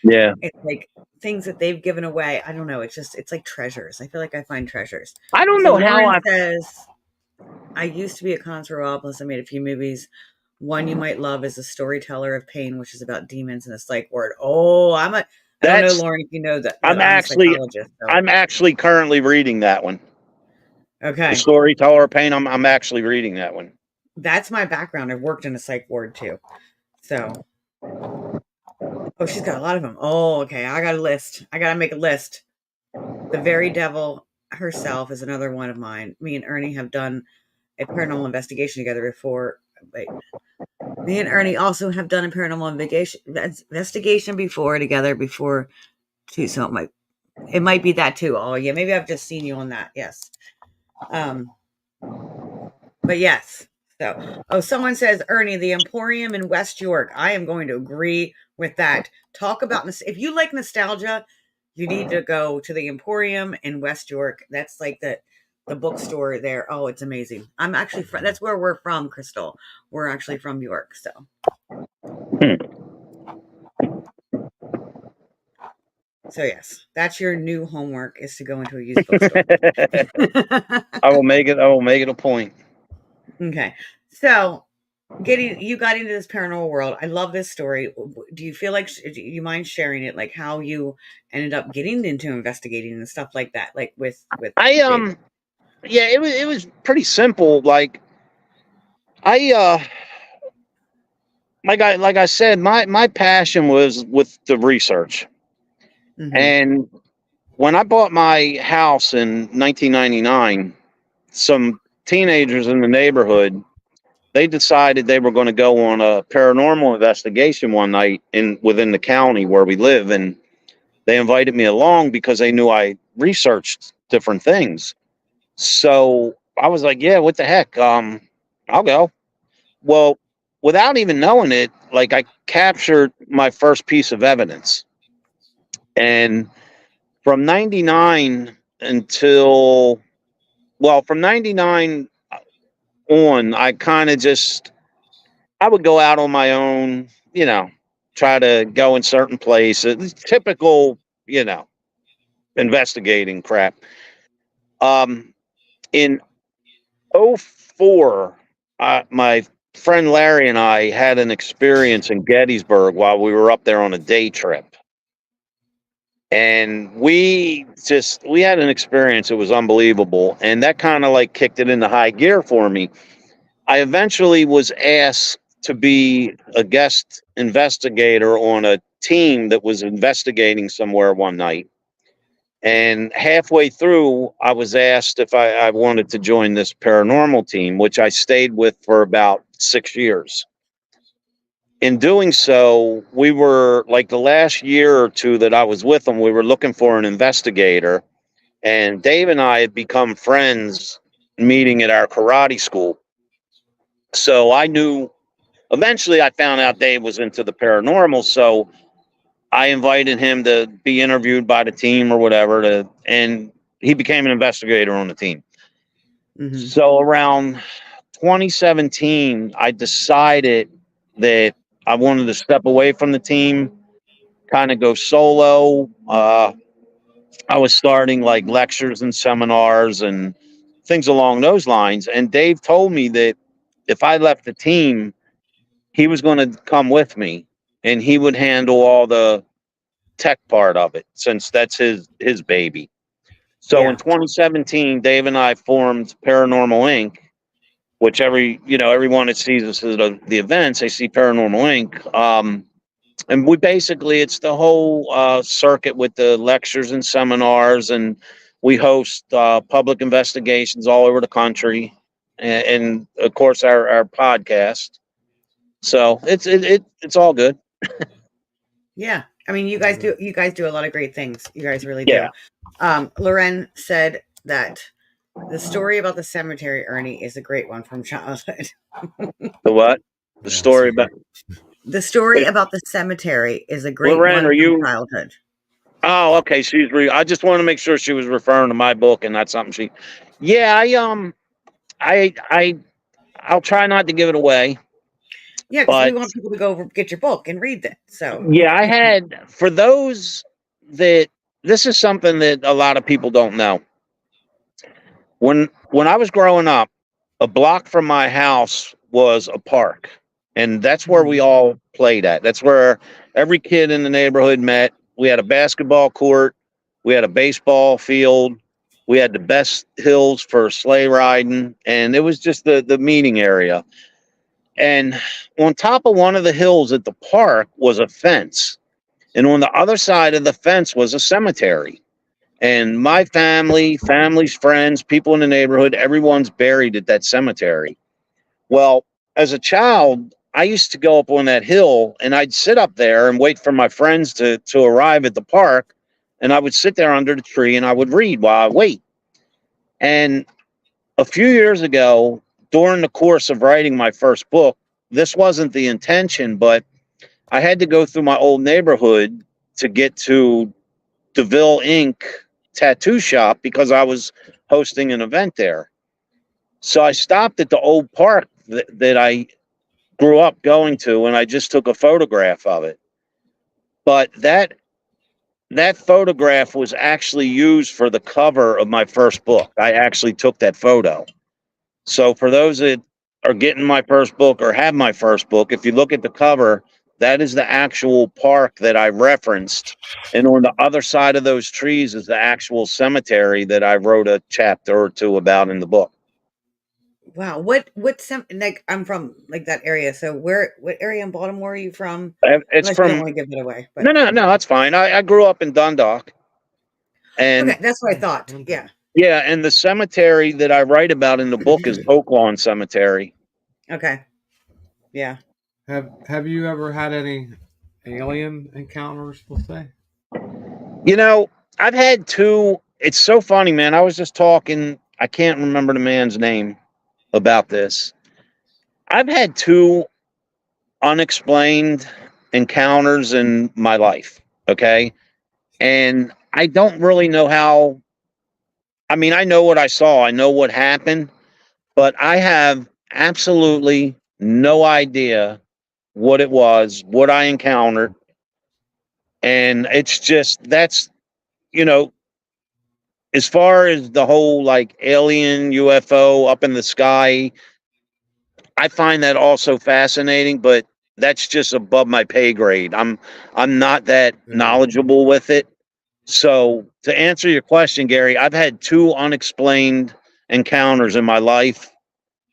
Yeah, it's like things that they've given away. I don't know. It's like treasures. I feel like I find treasures. I don't So know how Lauren I. says, I used to be a connoisseur, plus I made a few movies. One you might love is The Storyteller of Pain, which is about demons and a psych ward. Oh, I don't know, That's. Lauren, if you know that, I'm I'm a actually. psychologist. So. I'm actually currently reading that one. The Okay. Storyteller of Pain. I'm actually reading that one. That's my background. I've worked in a psych ward too. So, oh, she's got a lot of them. Oh, okay. I got a list. I got to make a list. The Very Devil herself is another one of mine. Me and Ernie have done a paranormal investigation together before. Wait. Me and Ernie also have done a paranormal investigation before together before too. So it might be that too. Oh yeah, maybe I've just seen you on that. Yes. But yes. So, someone says, Ernie, the Emporium in West York. I am going to agree with that. Talk about if you like nostalgia, you need to go to the Emporium in West York. That's like the bookstore there. Oh, it's amazing. I'm actually that's where we're from, Crystal. We're actually from York. So. So yes, that's your new homework is to go into a used bookstore. I will make it. I will make it a point. Okay. So you got into this paranormal world. I love this story. Do you feel like do you mind sharing it, like how you ended up getting into investigating and stuff like that, like with Yeah, it was pretty simple. Like like I said, my passion was with the research. And when I bought my house in 1999, some teenagers in the neighborhood, they decided they were going to go on a paranormal investigation one night within the county where we live, and they invited me along because they knew I researched different things. So I was like, yeah, what the heck? I'll go. Well, without even knowing it, like I captured my first piece of evidence. And from 99 until, from 99 on, I kind of I would go out on my own, try to go in certain places, typical, investigating crap. In '04, my friend Larry and I had an experience in Gettysburg while we were up there on a day trip. And we had an experience. It was unbelievable. And that kind of like kicked it into high gear for me. I eventually was asked to be a guest investigator on a team that was investigating somewhere one night. And halfway through, I was asked if I wanted to join this paranormal team, which I stayed with for about 6 years. In doing so, we were like the last year or two that I was with them, we were looking for an investigator. And Dave and I had become friends meeting at our karate school. So I knew, eventually I found out Dave was into the paranormal. So I invited him to be interviewed by the team or whatever, and he became an investigator on the team. Mm-hmm. So around 2017, I decided that I wanted to step away from the team, kind of go solo. I was starting like lectures and seminars and things along those lines. And Dave told me that if I left the team, he was going to come with me and he would handle all the tech part of it, since that's his baby. So in 2017, Dave and I formed Paranormal Inc, which everyone that sees us at the events, they see Paranormal Inc. And we basically, it's the whole circuit with the lectures and seminars, and we host public investigations all over the country, and of course our podcast. So it's all good. Yeah. I mean, you guys do a lot of great things. You guys really Yeah. do. Loren said that the story about the cemetery, Ernie, is a great one from childhood. The what? The story about the story about the cemetery is a great Loren, one from childhood. Oh, okay. I just want to make sure she was referring to my book and not something Yeah, I'll try not to give it away. Yeah, because we want people to go get your book and read it. So yeah, I had, for those that, this is something that a lot of people don't know. When I was growing up, a block from my house was a park, and that's where we all played at. That's where every kid in the neighborhood met. We had a basketball court, we had a baseball field, we had the best hills for sleigh riding, and it was just the meeting area. And on top of one of the hills at the park was a fence, and on the other side of the fence was a cemetery. And my family's friends, people in the neighborhood, everyone's buried at that cemetery. Well, as a child, I used to go up on that hill and I'd sit up there and wait for my friends to arrive at the park. And I would sit there under the tree and I would read while I wait. And a few years ago, during the course of writing my first book, this wasn't the intention, but I had to go through my old neighborhood to get to DeVille Inc tattoo shop because I was hosting an event there. So I stopped at the old park that I grew up going to, and I just took a photograph of it. But that photograph was actually used for the cover of my first book. I actually took that photo. So for those that are getting my first book or have my first book, if you look at the cover, that is the actual park that I referenced. And on the other side of those trees is the actual cemetery that I wrote a chapter or two about in the book. Wow. Like, I'm from like that area. So what area in Baltimore are you from? It's from, I don't want to give it away. But. No, that's fine. I grew up in Dundalk. And okay, that's what I thought. Yeah. Yeah. And the cemetery that I write about in the book is Oak Lawn Cemetery. Okay. Yeah. Have you ever had any alien encounters, we'll say? I've had two. It's so funny, man. I was just talking, I can't remember the man's name about this. I've had two unexplained encounters in my life, okay? And I don't really know how. I mean, I know what I saw, I know what happened, but I have absolutely no idea what it was, what I encountered. And it's just, that's, as far as the whole like alien UFO up in the sky, I find that also fascinating, but that's just above my pay grade. I'm not that knowledgeable with it. So to answer your question, Gary, I've had two unexplained encounters in my life,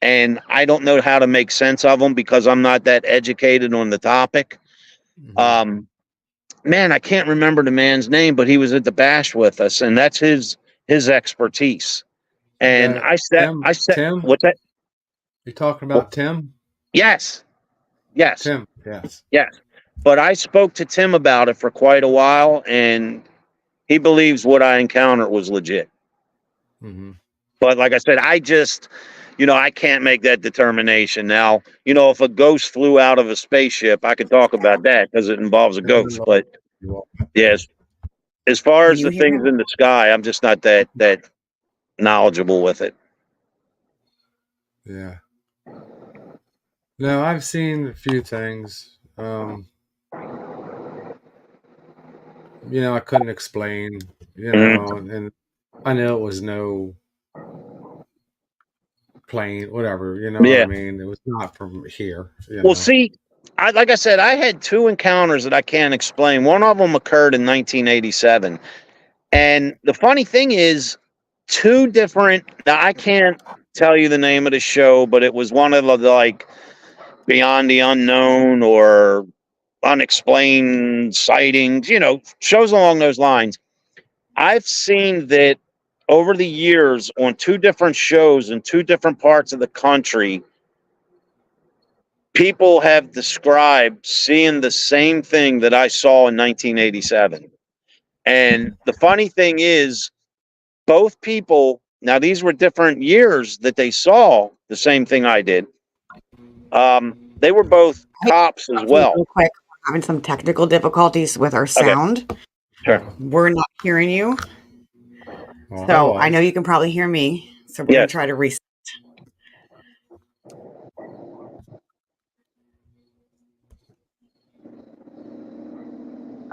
and I don't know how to make sense of them because I'm not that educated on the topic. Mhm. Man, I can't remember the man's name, but he was at the bash with us, and that's his expertise. And That I said, Tim, what's that? you talking Well, about Tim? yes, yes, Tim, yes. yes. But I spoke to Tim about it for quite a while, and he believes what I encountered was legit. Hmm. But like I said, I can't make that determination. Now, if a ghost flew out of a spaceship, I could talk about that because it involves a ghost. But yes, as far Can as you the hear things him? in the sky, I'm just not that knowledgeable with it. Yeah. No, I've seen a few things. I couldn't explain, Mhm. and I know it was no plane, whatever, you know what I Yeah. mean? It was not from here, Well, see, like I said, I had two encounters that I can't explain. One of them occurred in 1987. And the funny thing is, two different. Now, I can't tell you the name of the show, but it was one of the like Beyond the Unknown or Unexplained Sightings, shows along those lines. I've seen that over the years on two different shows in two different parts of the country, people have described seeing the same thing that I saw in 1987. And the funny thing is, both people, now these were different years that they saw the same thing I did. They were both Hey, cops as interrupt you well. real quick. We're having some technical difficulties with our Okay, sound. sure. We're not hearing you. Well, I So I know was. you can probably hear me. So we're going to Yes. try to reset.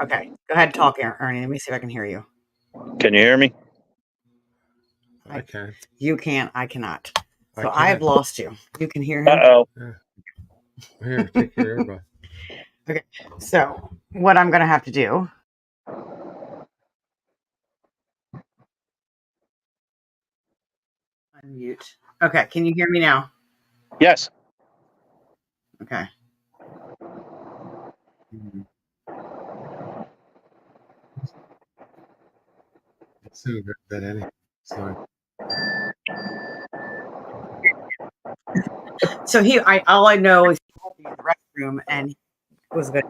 Okay. Go ahead and talk, Ernie. Let me see if I can hear you. Can you hear me? I can. You can't. I cannot. I So I have can. lost you. You can hear Uh him? oh. Yeah. Here, take your earbud. Okay. So what I'm going to have to do. Unmute. Okay. Can you hear me now? Yes. Okay. It's so good that any. So So all I know is he had to use the restroom and he was going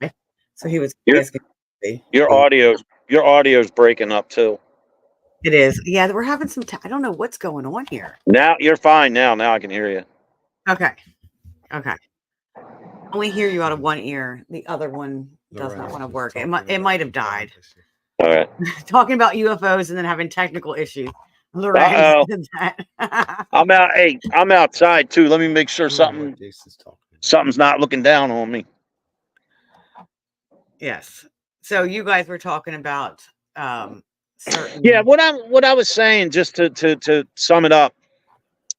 to, so he was Your asking. your audio's breaking up too. It is. Yeah. We're having some, I don't know what's going on here. Now you're fine. Now I can hear you. Okay. Okay. Only hear you out of one ear. The other one the does not rest want to is work. talking It about might have died. issue. All right. Talking about UFOs and then having technical issues. Lorenz Uh oh. did that. I'm out. Hey, I'm outside too. Let me make sure I don't know what Jason's talking about. something's not looking down on me. Yes. So you guys were talking about certain. Yeah. What I was saying, just to sum it up,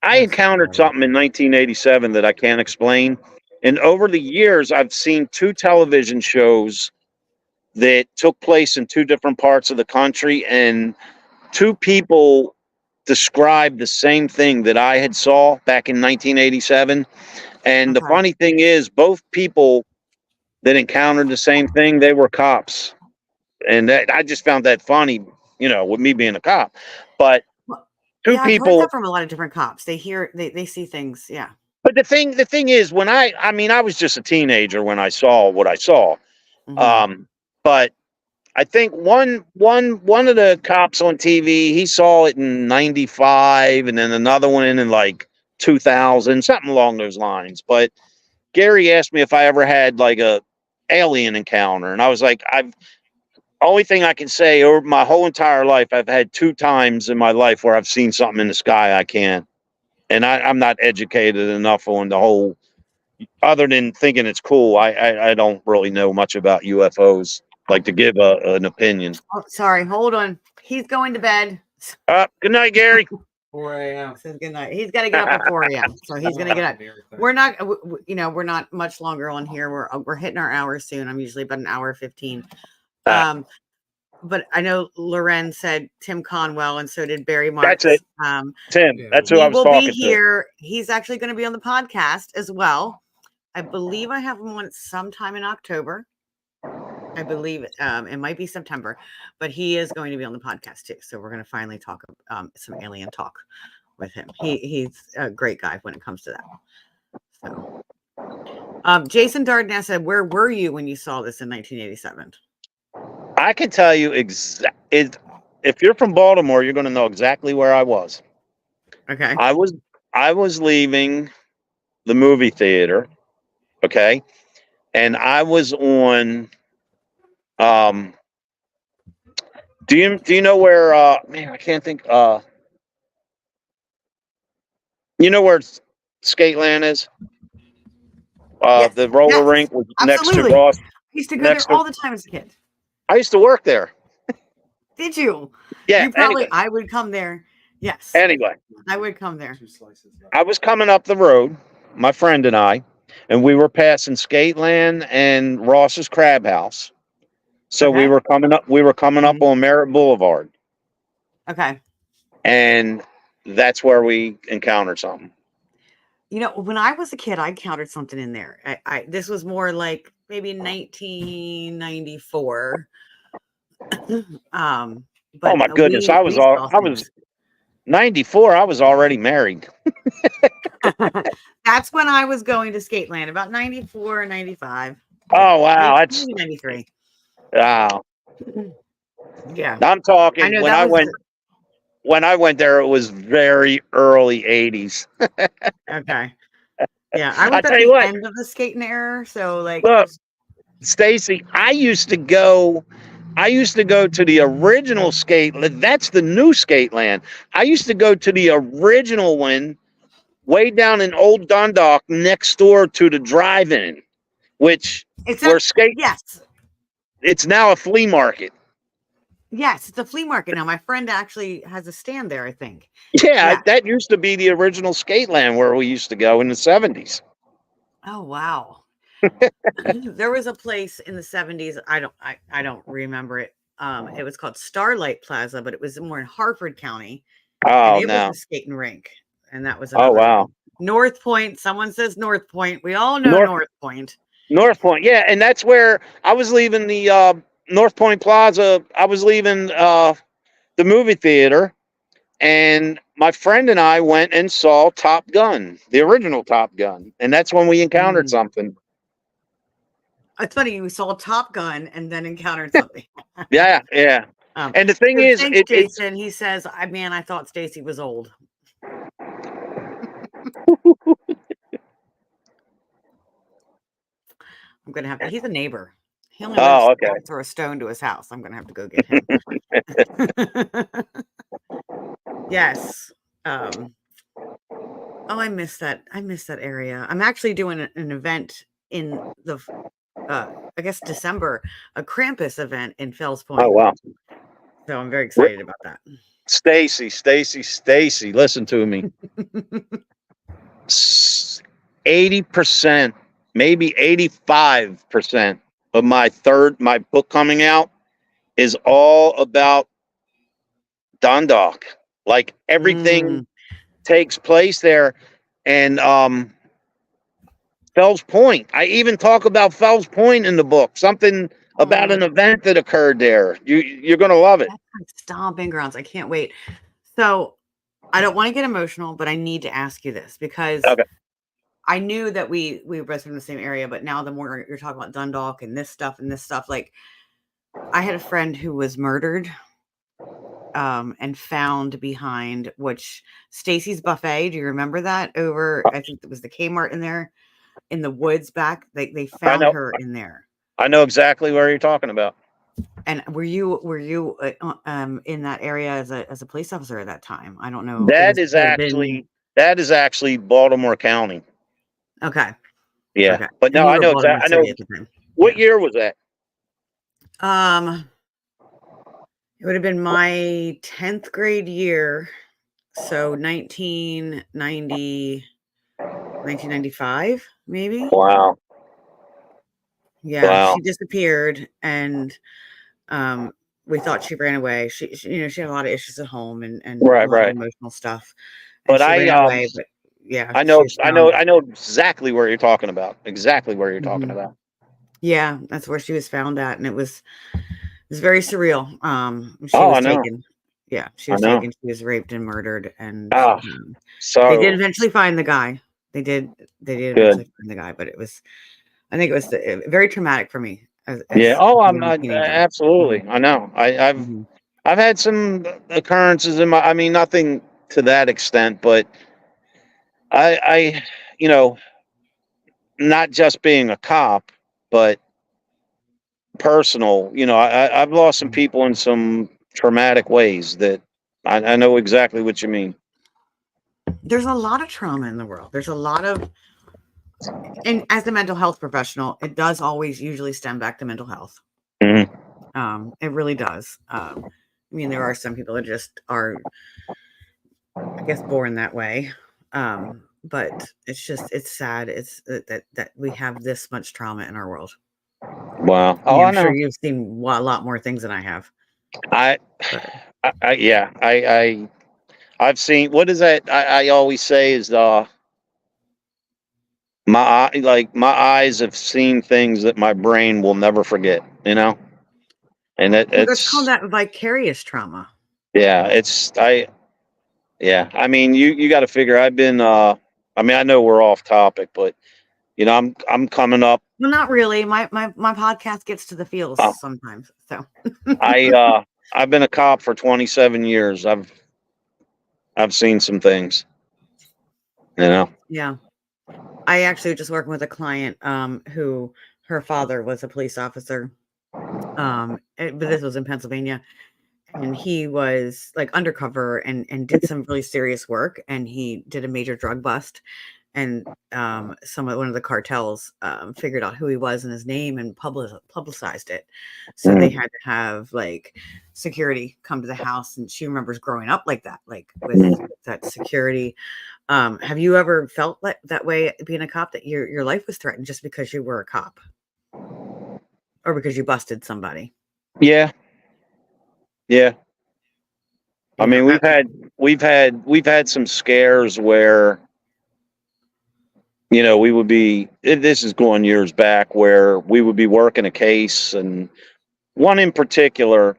I That's encountered about something in 1987 that I can't explain. And over the years, I've seen two television shows that took place in two different parts of the country, and two people described the same thing that I had saw back in 1987. And the Okay. funny thing is, both people that encountered the same thing, they were cops. And I just found that funny, with me being a cop. But Well, two yeah, I've heard people. that from a lot of different cops. They see things. Yeah. But the thing is, when I mean, I was just a teenager when I saw what I saw. Hmm. But I think one of the cops on TV, he saw it in '95, and then another one in like 2000, something along those lines. But Gary asked me if I ever had like a alien encounter, and I was like, I've only thing I can say over my whole entire life, I've had two times in my life where I've seen something in the sky I can't, and I'm not educated enough on the whole. Other than thinking it's cool, I don't really know much about UFOs, like to give an opinion. Oh, sorry. Hold on. He's going to bed. Good night, Gary. 4 a.m. Says good night. He's got to get up at 4 a.m. So he's going to get up. We're not, we're not much longer on here. We're hitting our hour soon. I'm usually about an hour 15. Ah, Um, but I know Loren said Tim Conwell, and so did Barry Marks. That's it. Tim. Yeah, That's who He I was will talking be here. He's actually going to be on the podcast as well. I believe I have him on sometime in October. I believe it might be September, but he is going to be on the podcast too. So we're going to finally talk some alien talk with him. He's a great guy when it comes to that. So, Jason Darden said, "Where were you when you saw this in 1987?" I can tell you if you're from Baltimore, you're going to know exactly where I was. Okay. I was leaving the movie theater, okay, and I was on. Do you know where? Man, I can't think. You know where Skateland is? Yes. The roller Yes. rink was next to Absolutely. Ross. I used to go there all the time as a kid. I used to work there. Did you? Yeah. You probably. Anyway. I would come there. Yes. Anyway, I would come there. I was coming up the road, my friend and I, and we were passing Skateland and Ross's Crab House. So Okay. we were coming up. We were coming up on Merritt Boulevard, Okay. and that's where we encountered something. You know, when I was a kid, I encountered something in there. This was more like maybe 1994. But Oh my goodness! we saw I was 94. I was already married. That's when I was going to Skateland, about 94, 95. Oh wow! That's maybe 93. wow. Yeah. I'm talking I know when I went there, it was very early 80s. Okay. Yeah, I was at tell you the what, end of the skating era, so like look, Stacy, I used to go to the original skate. That's the new Skateland. I used to go to the original one way down in Old Dundalk next door to the drive-in, which yes. It's now a flea market. Yes, it's a flea market now. My friend actually has a stand there, I think. Yeah, that used to be the original Skateland where we used to go in the 70s. Oh wow. There was a place in the 70s. I don't remember it. It was called Starlight Plaza, but it was more in Harford County. Oh, and it no. was a skating rink. And that was Oh, wow. North Point. Someone says North Point. We all know North Point. North Point. Yeah, and that's where I was leaving the North Point Plaza. I was leaving the movie theater, and my friend and I went and saw Top Gun, the original Top Gun. And that's when we encountered something. It's funny, you saw Top Gun and then encountered something. Yeah. And the thing is, thanks, Jason. He says, I thought Stacy was old. I'm gonna have. He's a neighbor. He only lives throw a stone to his house. I'm gonna have to go get him. Yes. Oh, I miss that. I miss that area. I'm actually doing an event in the, I guess December, a Krampus event in Fells Point. Oh wow! So I'm very excited about that. Stacy, listen to me. 80%, maybe 85% of my book coming out is all about Dundalk. Like everything takes place there. And Fells Point. I even talk about Fells Point in the book. Something about an event that occurred there. You're gonna love it. Stomping grounds. I can't wait. So I don't want to get emotional, but I need to ask you this because I knew that we were both from the same area, but now the more you're talking about Dundalk and this stuff, like I had a friend who was murdered and found behind Stacy's Buffet. Do you remember that? I think it was the Kmart in there in the woods back. They found her in there. I know exactly where you're talking about. And were you in that area as a police officer at that time? I don't know. That is actually Baltimore County. Okay. Yeah. Okay. But no, I know exactly. I know. What year was that? It would have been my 10th grade year. So 1995, maybe. Wow. Yeah. Wow. She disappeared and we thought she ran away. She had a lot of issues at home and a Right, lot of right. emotional stuff, and But she ran away. But yeah, she was found. I know exactly where you're talking about. Exactly where you're talking Mhm. about. Yeah, that's where she was found at, and it was very surreal. She Oh, was I know. taken. Yeah, she I was know. taken. She was raped and murdered, and Oh, they did so eventually find the guy. They did. They did good. eventually find the guy, but it was. I think it was very traumatic for me Yeah. as Oh, a I'm young not teenager. absolutely. Mhm, I know. mhm. I've had some occurrences in my. I mean, nothing to that extent, but I you know, not just being a cop, but personal. You know, I've lost some people in some traumatic ways that I know exactly what you mean. There's a lot of trauma in the world. There's a lot of, and as a mental health professional, it does always usually stem back to mental health. Hmm. It really does. I mean, there are some people that just are, I guess, born that way. But it's sad. It's that we have this much trauma in our world. Wow. Oh, Yeah, I I'm sure know. you've seen a lot more things than I have. I, But yeah, I've seen. What is that? I always say is my eyes have seen things that my brain will never forget. You know, and well, that's called it's that vicarious trauma. yeah, yeah. I mean, you got to figure. I've been. I mean, I know we're off topic, but you know, I'm coming up. Well, not really. My podcast gets to the feels Uh, sometimes. So I've been a cop for 27 years. I've seen some things. You know. yeah. I actually was just working with a client who her father was a police officer. But this was in Pennsylvania, and he was like undercover and did some really serious work, and he did a major drug bust, and one of the cartels figured out who he was and his name and publicized it. So they Mm, had to have like security come to the house, and she remembers growing up like that, like with mm. that security. Have you ever felt that way being a cop, that your life was threatened just because you were a cop or because you busted somebody? Yeah, yeah. I Yeah. mean, we've had some scares where you know we would be. This is going years back where we would be working a case, and one in particular,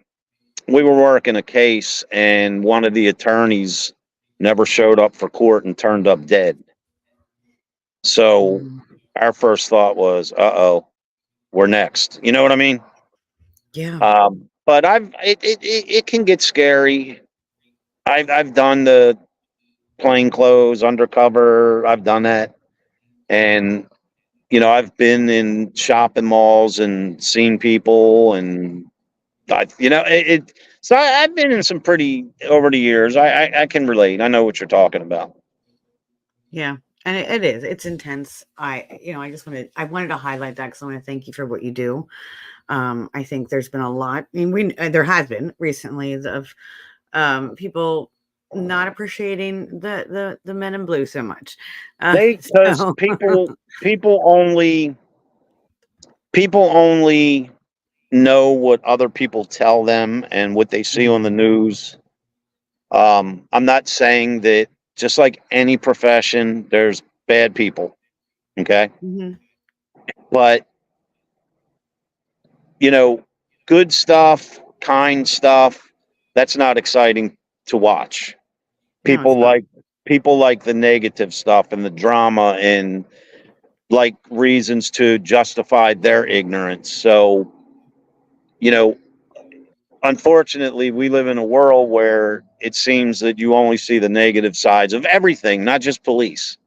we were working a case, and one of the attorneys never showed up for court and turned up dead. So Mm, our first thought was, "Uh-oh, we're next." You know what I mean? yeah. But it can get scary. I've done the plain clothes undercover. I've done that, and you know I've been in shopping malls and seen people, and you know So I've been in some pretty over the years. I can relate. I know what you're talking about. Yeah. And it is. It's intense. I wanted to highlight that because I want to thank you for what you do. I think there's been a lot. I mean, there has been recently of people not appreciating the men in blue so much. Because So people only know what other people tell them and what they see on the Mhm, news. I'm not saying that just like any profession, there's bad people. Okay. mhm. But, you know, good stuff, kind stuff, that's not exciting to watch. No, it's People not. like people like the negative stuff and the drama and like reasons to justify their ignorance. So, you know, unfortunately, we live in a world where it seems that you only see the negative sides of everything, not just police.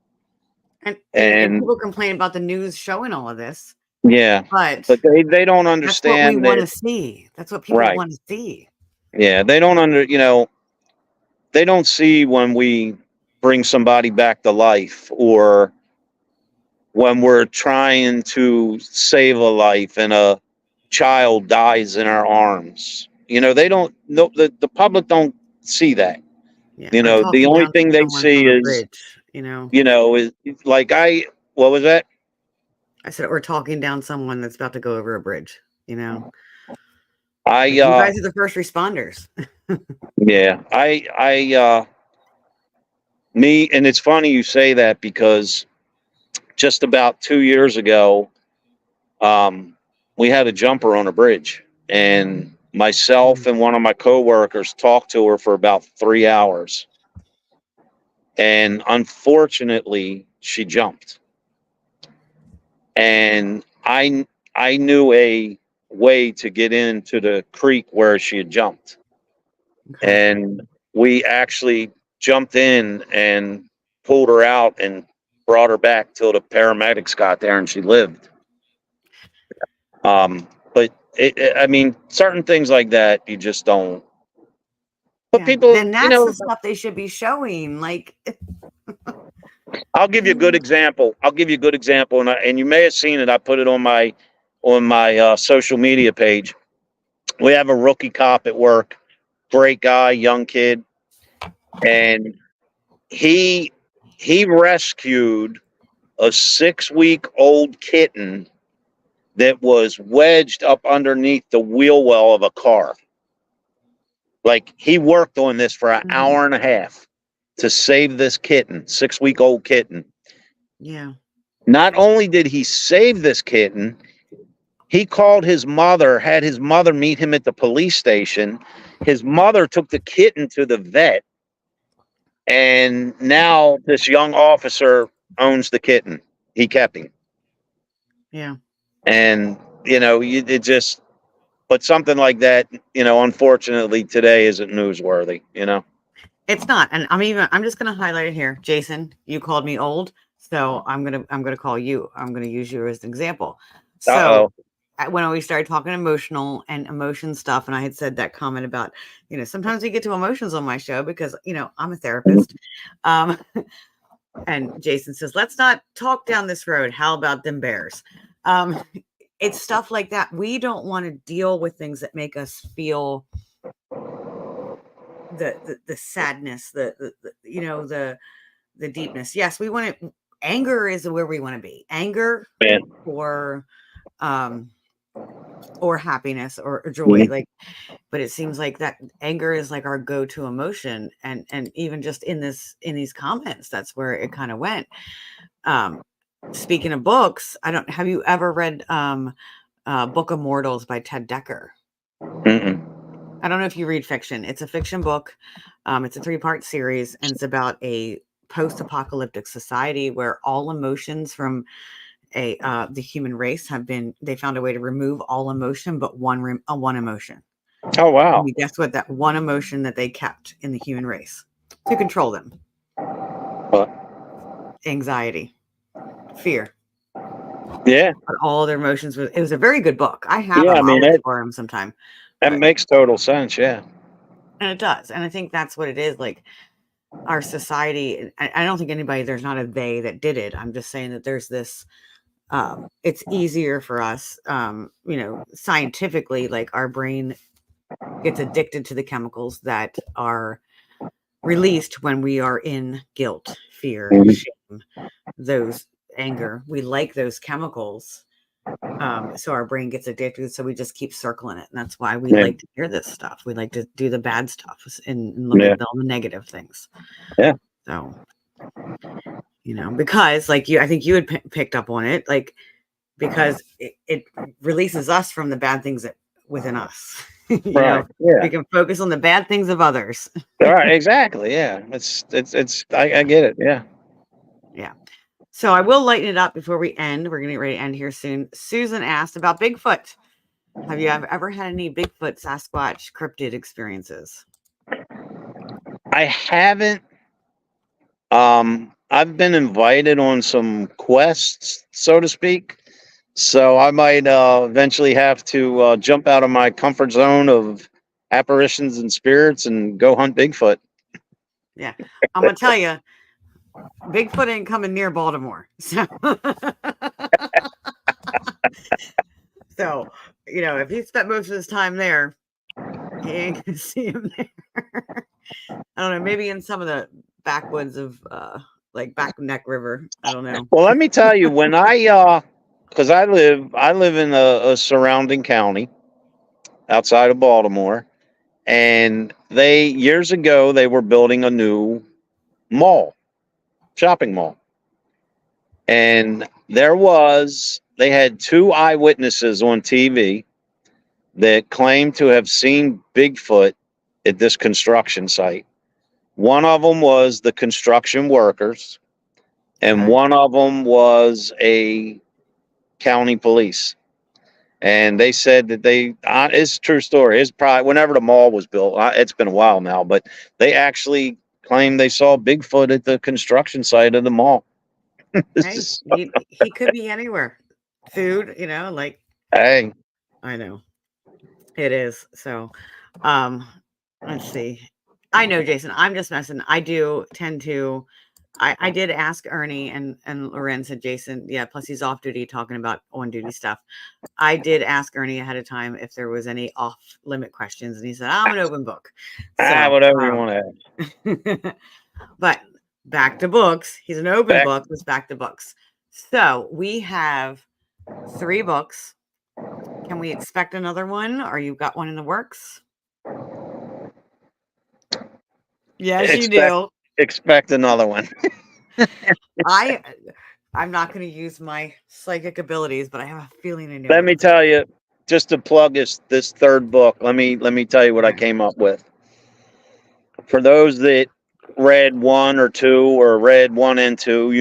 And And people complain about the news showing all of this, yeah, but but they don't that's what we understand want that. to see. That's what people Right. want to see. Yeah, they don't you know, they don't see when we bring somebody back to life or when we're trying to save a life and a child dies in our arms. You know, they don't know the public don't see that. Yeah, You or know, the talking only down thing they someone see from a is, bridge, you know? you know, is like what was that? I said, or talking down someone that's about to go over a bridge, you know? You guys are the first responders. Yeah, me, and it's funny you say that because just about 2 years ago, we had a jumper on a bridge, and myself and one of my coworkers talked to her for about 3 hours, and unfortunately, she jumped, and I knew a way to get into the creek where she had jumped. Okay. And we actually jumped in and pulled her out and brought her back till the paramedics got there and she lived. But I mean, certain things like that you just don't. But Yeah. people, Then that's the stuff they should be showing. Like, I'll give you a good example. And you may have seen it. I put it on my social media page. We have a rookie cop at work, great guy, young kid, and he rescued a 6-week-old kitten that was wedged up underneath the wheel well of a car. Like, he worked on this for an hour and a half to save this kitten, 6-week-old kitten. yeah. Not only did he save this kitten, he called his mother, had his mother meet him at the police station. His mother took the kitten to the vet, and now this young officer owns the kitten. He kept him. Yeah. And, it just, but something like that, unfortunately today isn't newsworthy, It's not. And I'm just going to highlight it here. Jason, you called me old. So I'm going to call you. I'm going to use you as an example. So when we started talking emotional and emotion stuff, and I had said that comment about, sometimes we get to emotions on my show because, I'm a therapist. And Jason says, let's not talk down this road. How about them bears? It's stuff like that. We don't want to deal with things that make us feel the sadness, the deepness. Yes, we want it. Anger is where we want to be. Anger or happiness or joy. Like, but it seems like that anger is like our go-to emotion. And even just in these comments, that's where it kind of went. Speaking of books, have you ever read Book of Mortals by Ted Decker? I don't know if you read fiction. It's a fiction book. It's a 3-part series, and it's about a post-apocalyptic society where all emotions from the human race they found a way to remove all emotion but one emotion. Oh, wow. And guess what? That one emotion that they kept in the human race to control them. What? Anxiety, fear. Yeah. But all their emotions it was a very good book. I have them. I'll look for them sometime. That makes total sense. Yeah. And it does. And I think that's what it is. Like, our society, I don't think there's not a they that did it. I'm just saying that there's this, it's easier for us, scientifically, like our brain gets addicted to the chemicals that are released when we are in guilt, fear, shame, those anger. We like those chemicals. So our brain gets addicted. So we just keep circling it. And that's why we like to hear this stuff. We like to do the bad stuff and look at all the negative things. Yeah. So, because I think you had picked up on it, like, because it releases us from the bad things within us. Yeah. We can focus on the bad things of others. All right. Exactly. Yeah. I get it. Yeah. Yeah. So I will lighten it up before we end. We're going to get ready to end here soon. Susan asked about Bigfoot. Have you ever had any Bigfoot, Sasquatch, cryptid experiences? I haven't. I've been invited on some quests, so to speak. So I might eventually have to jump out of my comfort zone of apparitions and spirits and go hunt Bigfoot. Yeah. I'm going to tell you, Bigfoot ain't coming near Baltimore. So, if he spent most of his time there, he ain't going to see him there. I don't know, maybe in some of the backwoods of like Back Neck River. I don't know. Well, let me tell you, when because I live in a surrounding county, outside of Baltimore. And years ago, they were building a new shopping mall. And they had two eyewitnesses on TV that claimed to have seen Bigfoot at this construction site. One of them was the construction workers, and one of them was a county police. And they said that it's a true story. It's probably whenever the mall was built. It's been a while now, but they actually claimed they saw Bigfoot at the construction site of the mall. Hey, he could be anywhere. Food, like. Hey, I know it is. So, let's see. I know, Jason. I'm just messing. I do tend to. I did ask Ernie, and Loren said, Jason, yeah. Plus, he's off duty talking about on duty stuff. I did ask Ernie ahead of time if there was any off limit questions, and he said, I'm an open book. So, whatever you want to have. But back to books. He's an open book. Let's back to books. So we have 3 books. Can we expect another one? Or you got one in the works? Yes, you do. Expect another one. I'm not going to use my psychic abilities, but I have a feeling I know. Let me tell you, just to plug this third book. Let me tell you what I came up with. For those that read 1 or 2 or read 1 and 2,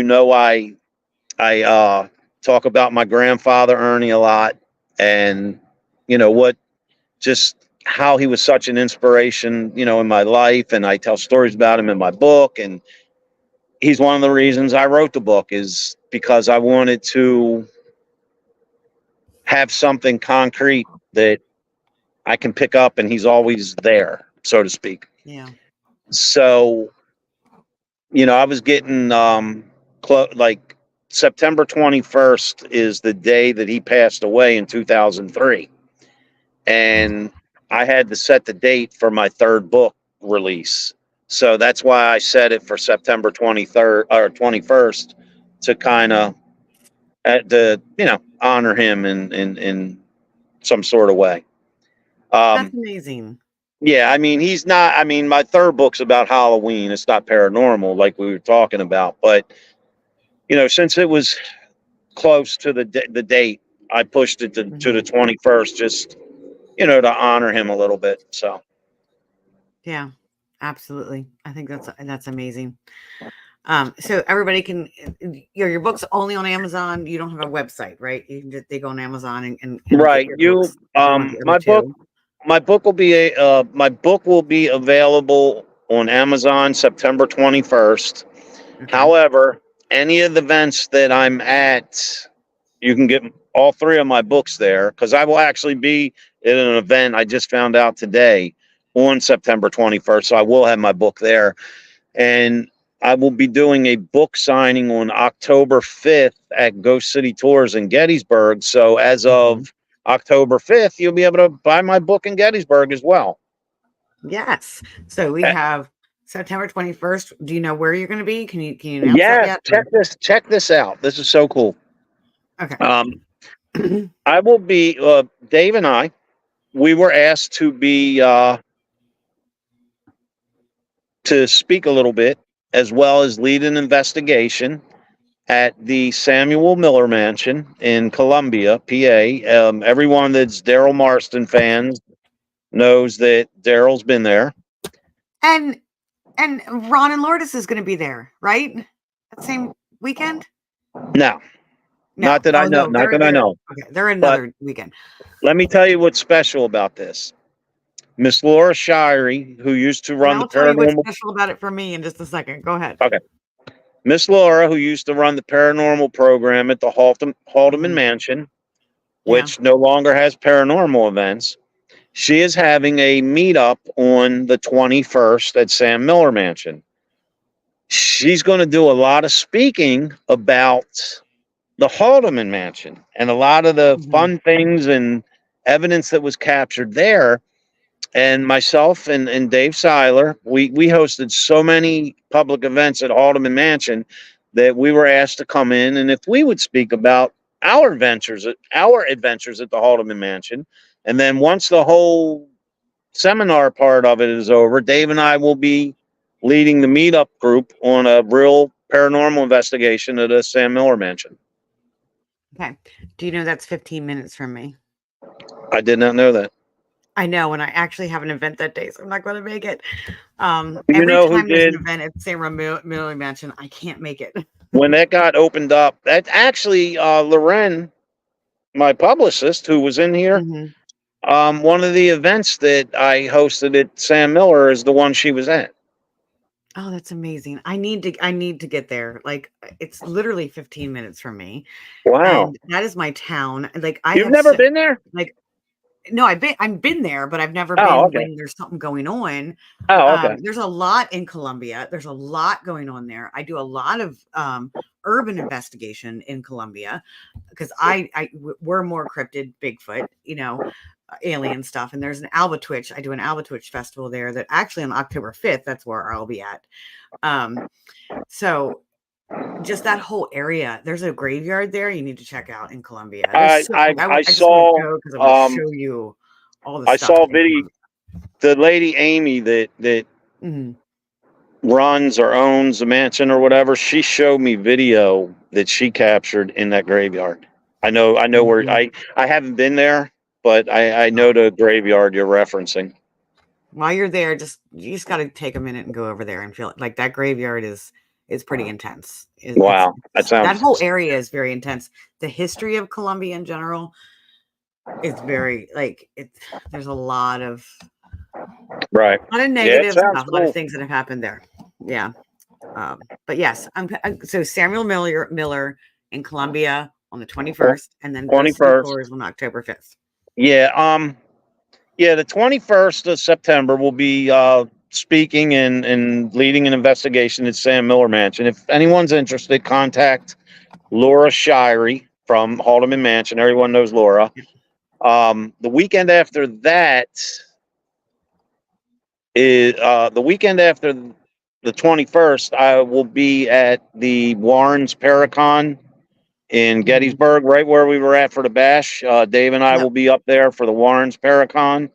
I talk about my grandfather Ernie a lot, and just how he was such an inspiration, in my life, and I tell stories about him in my book. And he's one of the reasons I wrote the book, is because I wanted to have something concrete that I can pick up, and he's always there, so to speak. Yeah. So, I was getting like September 21st is the day that he passed away in 2003. And I had to set the date for my third book release. So that's why I set it for September 23rd or 21st to kind of honor him in some sort of way. That's amazing. Yeah, my third book's about Halloween. It's not paranormal like we were talking about, but since it was close to the date, I pushed it to the 21st, just to honor him a little bit. So yeah, absolutely. I think that's amazing. So everybody can, your book's only on Amazon. You don't have a website, right? You can just, they go on Amazon and right. My book will be available on Amazon September 21st. Okay. However, any of the events that I'm at, you can get all 3 of my books there, because I will actually be at an event I just found out today on September 21st. So I will have my book there. And I will be doing a book signing on October 5th at Ghost City Tours in Gettysburg. So as of October 5th, you'll be able to buy my book in Gettysburg as well. Yes. So we have September 21st. Do you know where you're going to be? Can you announce that yet? Check this out. This is so cool. Okay. I will be, Dave and I, we were asked to be, to speak a little bit, as well as lead an investigation at the Samuel Miller Mansion in Columbia, PA. Everyone that's Daryl Marston fans knows that Daryl's been there. And Ron and Lourdes is going to be there, right? That same weekend? No. Not that I know. Not that I know. Okay, they're another weekend. Let me tell you what's special about this. Miss Laura Shirey, who used to run the paranormal. I'll tell you what's special about it for me in just a second. Go ahead. Okay. Miss Laura, who used to run the paranormal program at the Haldeman Mansion, which no longer has paranormal events, she is having a meetup on the 21st at Sam Miller Mansion. She's going to do a lot of speaking about the Haldeman Mansion and a lot of the fun things and evidence that was captured there. And myself and Dave Seiler, we hosted so many public events at Haldeman Mansion that we were asked to come in, and if we would speak about our adventures at the Haldeman Mansion, And then once the whole seminar part of it is over, Dave and I will be leading the meetup group on a real paranormal investigation at a Sam Miller mansion. Okay. Do you know that's 15 minutes from me? I did not know that. I know, and I actually have an event that day, so I'm not going to make it. You Every know who time there's an did? event at Sam Miller Mansion, I can't make it. When that got opened up, that actually Loren, my publicist, who was in here, one of the events that I hosted at Sam Miller is the one she was at. Oh, that's amazing. I need to get there. Like, it's literally 15 minutes from me. Wow. And that is my town. Like, You've never been there? Like, no, I've been there, but I've never Oh, been okay. when there's something going on. Oh, okay. There's a lot in Colombia. There's a lot going on there. I do a lot of urban investigation in Colombia because we're more cryptid, Bigfoot, alien stuff. And there's an Alba Twitch. I do an Alba Twitch festival there that actually on October 5th, that's where I'll be at. So just that whole area, there's a graveyard there you need to check out in Colombia. I saw because I want to show you all the I stuff. saw video. The lady Amy that runs or owns the mansion or whatever, she showed me video that she captured in that graveyard. I know where I haven't been there, but I know the graveyard you're referencing. While you're there, you just got to take a minute and go over there and feel it. Like that graveyard is pretty intense. Wow, that whole area is very intense. The history of Colombia in general is very there's a lot of negative stuff, a lot of things that have happened there. Yeah. But yes, so Samuel Miller in Colombia on the 21st, and then 21st on October 5th. Yeah. The 21st of September will be speaking and leading an investigation at Sam Miller Mansion. If anyone's interested, contact Laura Shirey from Haldeman Mansion. Everyone knows Laura. The weekend after that is the weekend after the 21st. I will be at the Warrens Paracon in Gettysburg, right where we were at for the bash. Dave and I will be up there for the Warrens Paracon.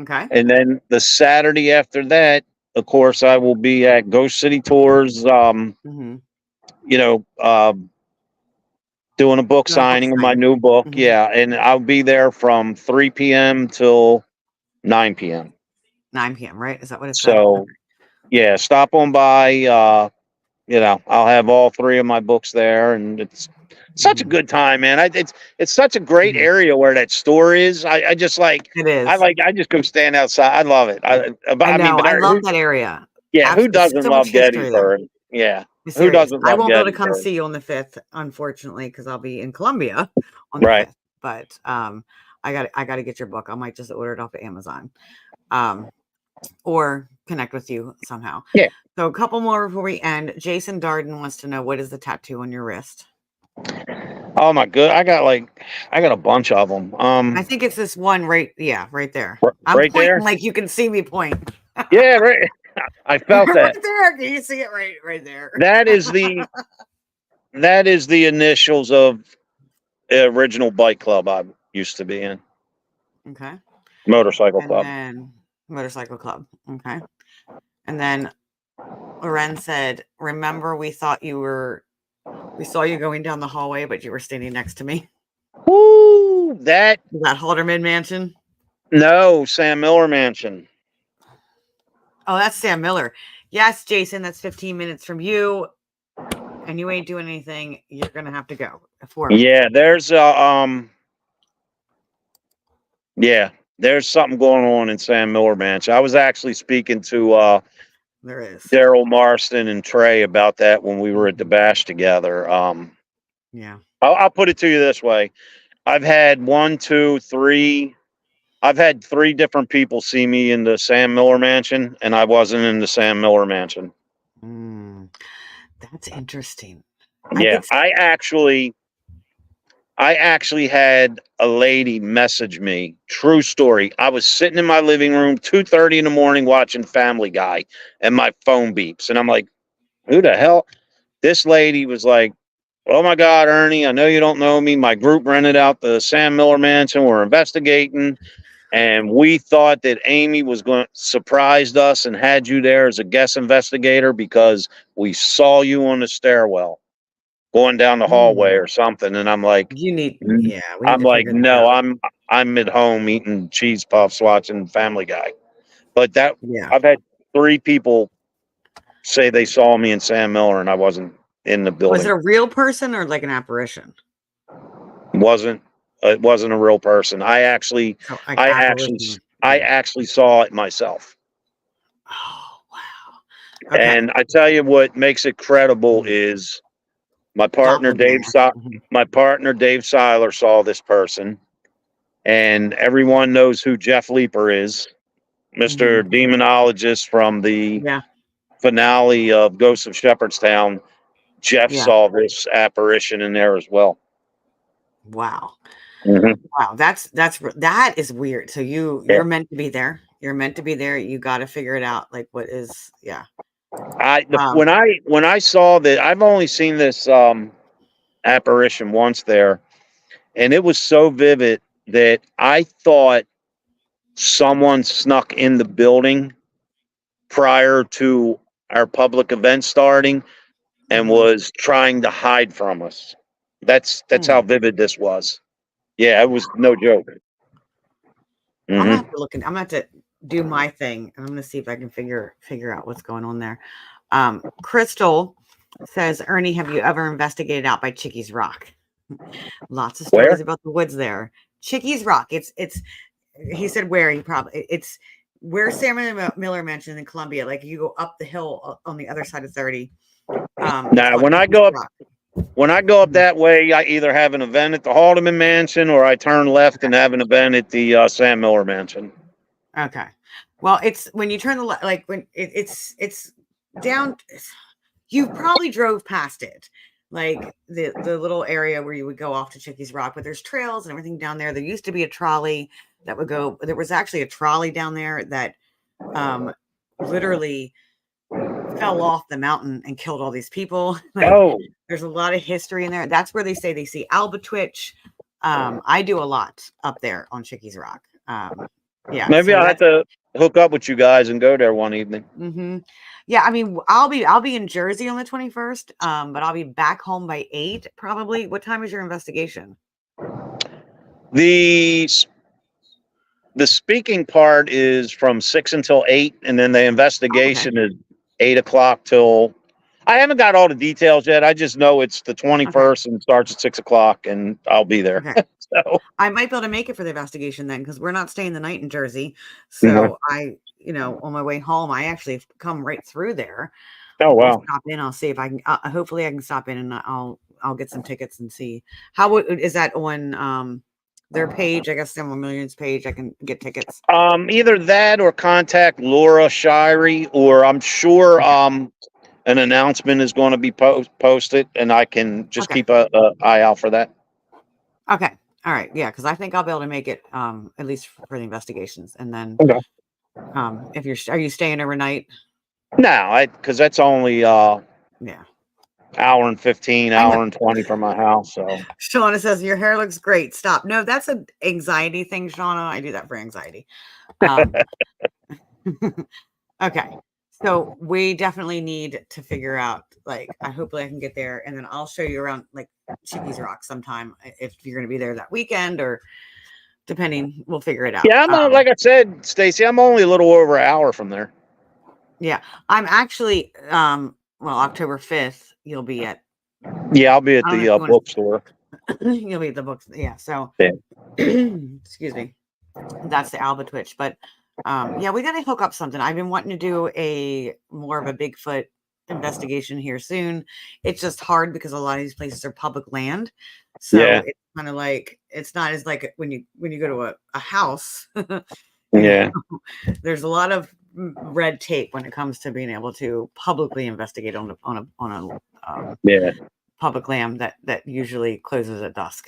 Okay. And then the Saturday after that, of course, I will be at Ghost City Tours, doing a book signing of my new book. Yeah. And I'll be there from 3 p.m. till 9 p.m. 9 p.m., right? Is that what it's so? Yeah, stop on by. I'll have all three of my books there, and it's such a good time, man. It's such a great area where that store is. I just like it is. I just go stand outside. I love it. I love that area. Yeah, absolutely. Who doesn't love Gettysburg? Yeah, who doesn't love I won't be able to Gettysburg? come see you on the 5th, unfortunately, because I'll be in Colombia on the 5th. But I got to get your book. I might just order it off of Amazon, or connect with you somehow. Yeah. So a couple more before we end. Jason Darden wants to know, what is the tattoo on your wrist? Oh my god, I got a bunch of them. I think it's this one right there. I'm right pointing there, like you can see me point. Yeah, right. I felt that. Right there. Can you see it right there? That is the initials of the original bike club I used to be in. Okay. Motorcycle club. And motorcycle club. Okay. And then Loren said, remember we saw you going down the hallway, but you were standing next to me. Woo! That Haldeman Mansion? No, Sam Miller Mansion. Oh, that's Sam Miller. Yes, Jason, that's 15 minutes from you. And you ain't doing anything. You're gonna have to go. Yeah, there's there's something going on in Sam Miller Mansion. I was actually speaking to there is Daryl Marston and Trey about that when we were at the bash together. Yeah. I'll put it to you this way. I've had 3 different people see me in the Sam Miller Mansion, and I wasn't in the Sam Miller Mansion. That's interesting. Yeah, I actually had a lady message me. True story. I was sitting in my living room, 2:30 in the morning, watching Family Guy, and my phone beeps, and I'm like, "Who the hell?" This lady was like, "Oh my God, Ernie, I know you don't know me. My group rented out the Sam Miller Mansion. We're investigating. And we thought that Amy was going to surprise us and had you there as a guest investigator because we saw you on the stairwell going down the hallway or something. And I'm like, You need, "Mm." yeah, we need I'm to like, figure this no, out. I'm at home eating cheese puffs, watching Family Guy. But Yeah. I've had 3 people say they saw me in Sam Miller and I wasn't in the Was building. it a real person or like an apparition? It wasn't a real person. So like apparition. I Yeah. actually saw it myself. Oh, wow. Okay. And I tell you what makes it credible Mhm. is my partner Doppelganger. Mhm. Dave Seiler saw this person, and everyone knows who Jeff Leeper is, Mr. Mhm. Demonologist from the Yeah. finale of Ghosts of Shepherdstown. Jeff Yeah. saw this apparition in there as well. Wow. Mhm. Wow. That is weird. So Yeah. you're meant to be there. You're meant to be there. You got to figure it out. Like what is, yeah. When I saw that, I've only seen this apparition once there, and it was so vivid that I thought someone snuck in the building prior to our public event starting and Mhm. was trying to hide from us. That's how Hmm. vivid this was. Yeah, it was no joke. I'm gonna Hmm. have to look in, I'm gonna have to do my thing and I'm gonna see if I can figure out what's going on there. Crystal says, Ernie, have you ever investigated out by Chickies Rock? Lots of stories Where? about the woods there. Chickies Rock. It's he said where he probably it's where Sam Miller mentioned in Columbia. Like you go up the hill on the other side of 30. It's Now, called when I Chickies go up Rock. Mhm. that way, I either have an event at the Haldeman Mansion or I turn left Okay. and have an event at the Sam Miller Mansion. Okay. Well, it's when you turn the like when it's down. You probably drove past it, like the little area where you would go off to Chickies Rock, but there's trails and everything down there. There used to be a trolley that would go. There was actually a trolley down there that literally fell off the mountain and killed all these people. Like Oh, there's a lot of history in there. That's where they say they see Albatwitch. I do a lot up there on Chickies Rock. Yeah, maybe so I'll have that's to hook up with you guys and go there one evening. yeah, I mean, I'll be in Jersey on the 21st, but I'll be back home by 8 probably. What time is your investigation? The speaking part is from 6 until 8, and then the Oh, okay. investigation is 8 o'clock till. I haven't got all the details yet. I just know it's the Okay. 21st and starts at 6 o'clock, and I'll be there. Okay. So, I might be able to make it for the investigation then because we're not staying the night in Jersey. mhm. So on my way home, I actually come right through there. Oh I'll wow. stop in. I'll see if I can. Hopefully, I can stop in and I'll get some tickets and see is that on their page. I guess Cinema Millions page. I can get tickets. Either that or contact Laura Shirey, or I'm sure Okay. an announcement is going to be posted, and I can just Okay. keep a eye out for that. Okay. All right. Yeah, because I think I'll be able to make it at least for the investigations. And then Okay. if are you staying overnight? No, because that's only Yeah. hour and 15, I know. hour and 20 from my house. So Shauna says your hair looks great. Stop. No, that's an anxiety thing, Shauna. I do that for anxiety. Um okay. So we definitely need to figure out like hopefully I can get there and then I'll show you around like Chickies Rock sometime if you're gonna be there that weekend or depending, we'll figure it out. yeah, like I said, Stacy, I'm only a little over an hour from there. Yeah, I'm actually well, October 5th, you'll be at Yeah, I'll be at I don't know if the you want bookstore. to you'll be at the books. Yeah, so Yeah. excuse me. That's the Alba Twitch, but yeah, we got to hook up something. I've been wanting to do a more of a Bigfoot investigation here soon. It's just hard because a lot of these places are public land. So Yeah. it's kind of like it's not as like when you go to a house, Yeah. there's a lot of red tape when it comes to being able to publicly investigate on a Yeah. public land that usually closes at dusk.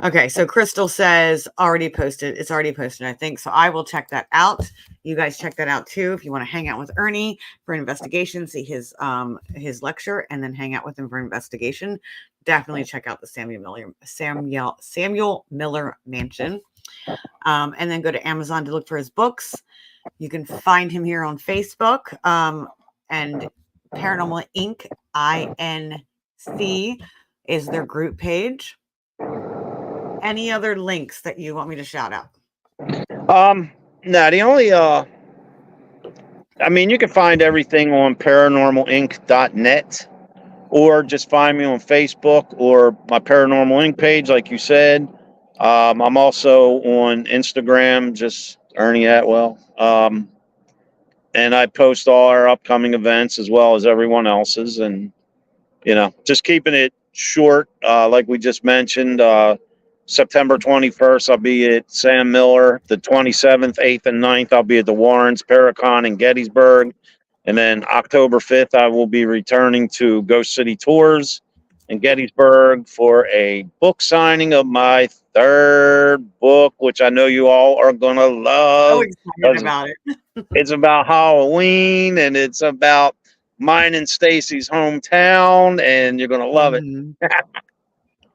Okay, so Crystal says already posted. It's already posted, I think. So I will check that out. You guys check that out too. If you want to hang out with Ernie for an investigation, see his lecture, and then hang out with him for investigation, definitely check out the Samuel Miller Mansion. And then go to Amazon to look for his books. You can find him here on Facebook. And Paranormal Inc, INC, is their group page. Any other links that you want me to shout out? No, the only I mean, you can find everything on paranormalinc.net, or just find me on Facebook or my Paranormal Inc page, like you said. I'm also on Instagram, just Ernie Atwell. And I post all our upcoming events as well as everyone else's, and just keeping it short, like we just mentioned. September 21st, I'll be at Sam Miller. The 27th, 8th, and 9th, I'll be at the Warrens, Paracon, and Gettysburg. And then October 5th, I will be returning to Ghost City Tours in Gettysburg for a book signing of my 3rd book, which I know you all are going to love. So excited about it. It's about Halloween, and it's about mine and Stacy's hometown, and you're going to love it.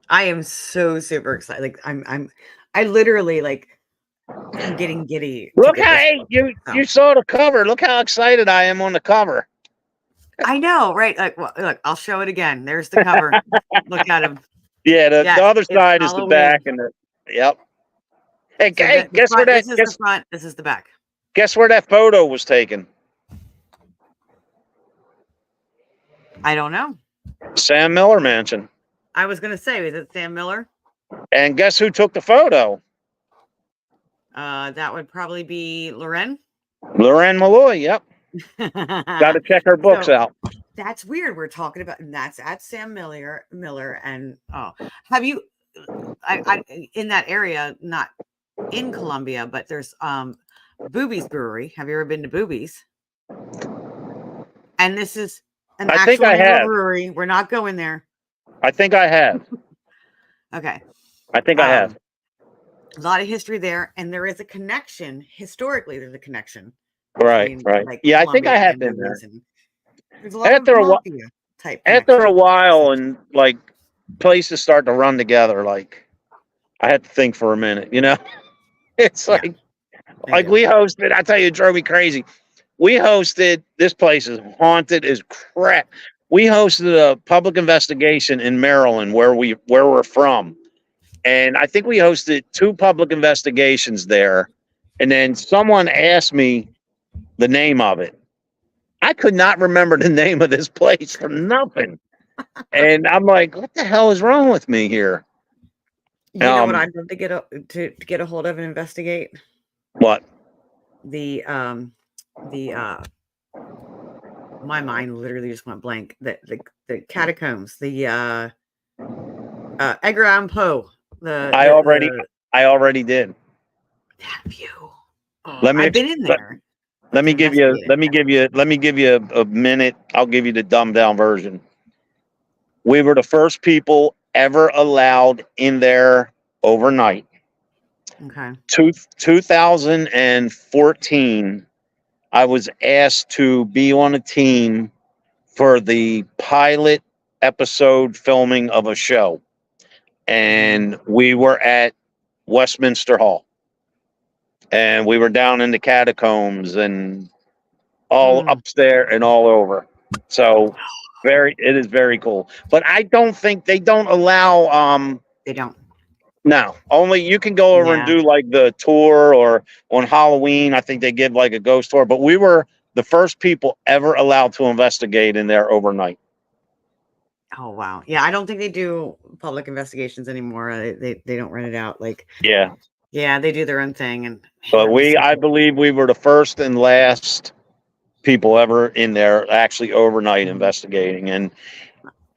I am so super excited. Like I literally I'm getting giddy. Look how you saw the cover. Look how excited I am on the cover. I know, right? Like, look, I'll show it again. There's the cover. Look at him. Yeah, the other side is Halloween. The back, and yep. Hey, So guess where that? This is the front. This is the back. Guess where that photo was taken? I don't know. Sam Miller Mansion. I was gonna say, is it Sam Miller? And guess who took the photo? That would probably be Loren. Loren Malloy. Yep. Got to check her books out. That's weird. We're talking about, and that's at Sam Miller, and have you? I in that area, not in Columbia, but there's Boobies Brewery. Have you ever been to Boobies? And this is an actual brewery. We're not going there. I think I have. Okay. I think I have. A lot of history there, and there is a connection. Historically, there's a connection. Right. Yeah, I think I have been there. There's a lot of mafia type. After a while, and places start to run together, I had to think for a minute. It's we hosted. I tell you, it drove me crazy. We hosted. This place is haunted as crap. We hosted a public investigation in Maryland, where we're from. And I think we hosted 2 public investigations there. And then someone asked me the name of it. I could not remember the name of this place for nothing. And I'm like, what the hell is wrong with me here? You know what I'd love to get a hold of and investigate? What? My mind literally just went blank. The catacombs, the Edgar Allan Poe. I already did. Have you? I've been in there. Let me give you a minute. I'll give you the dumbed down version. We were the first people ever allowed in there overnight. Okay. 2014, I was asked to be on a team for the pilot episode filming of a show. And we were at Westminster Hall. And we were down in the catacombs and all upstairs and all over. So it is very cool. But I don't think they don't allow they don't. No, only you can go over and do the tour, or on Halloween, I think they give a ghost tour. But we were the first people ever allowed to investigate in there overnight. Oh, wow. Yeah, I don't think they do public investigations anymore. They don't rent it out. Yeah, they do their own thing. But I believe we were the first and last people ever in there actually overnight investigating. And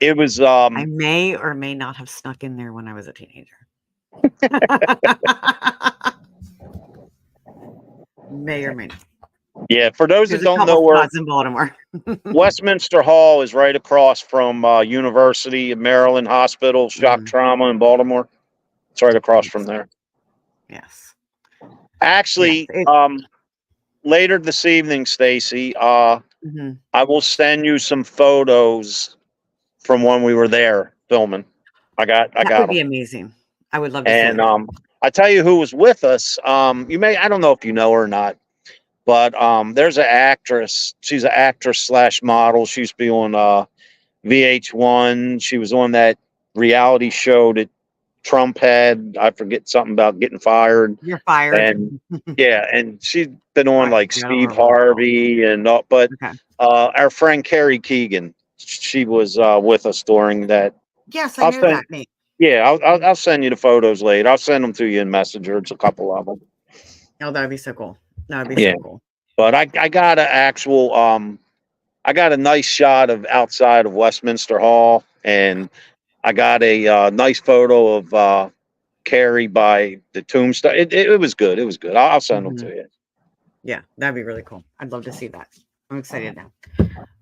it was... I may or may not have snuck in there when I was a teenager. May or may not. Yeah, for those that don't know where in Baltimore. Westminster Hall is right across from University of Maryland Hospital, Shock Trauma in Baltimore. It's right across from there. Yes. Actually, Yes, later this evening, Stacy, mhm. I will send you some photos from when we were there filming. I got That would them. be amazing. I would love to see And it. I tell you who was with us. I don't know if you know her or not, but there's an actress. She's an actress slash model. She used to be on VH1. She was on that reality show that Trump had. I forget something about getting fired. You're fired. And yeah, and she's been on Right. like Yeah, I don't Steve remember what it's called. Harvey and but Okay. our friend Carrie Keegan, she was with us during that. Yes, I I'll know send. that name. Yeah, I'll send you the photos later. I'll send them to you in Messenger. It's a couple of them. Oh, that would be so cool. That would be Yeah, so cool. but I got an actual I got a nice shot of outside of Westminster Hall, and I got a nice photo of Carrie by the tombstone. It was good. It was good. I'll send them to Mhm. you. Yeah, that'd be really cool. I'd love to see that. I'm excited now.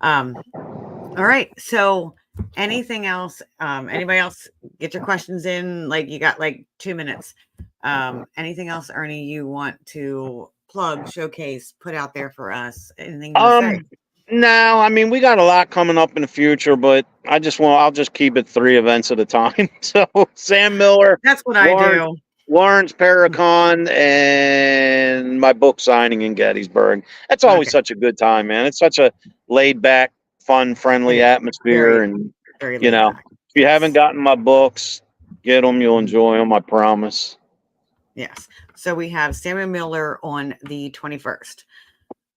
All right. So anything else? Anybody else get your questions in? Like you got like 2 minutes. Anything else, Ernie, you want to plug, showcase, put out there for us? Anything you want to say? No, I mean we got a lot coming up in the future, but I'll just keep it 3 events at a time. So Sam Miller, That's what I Lawrence, do. Lawrence Paracon, and my book signing in Gettysburg. That's always Okay. such a good time, man. It's such a laid back, fun, It friendly is atmosphere, very, and very laid back. if you haven't Yes. gotten my books, get them. You'll Mhm. enjoy them. I promise. Yes. So we have Samuel Miller on the 21st.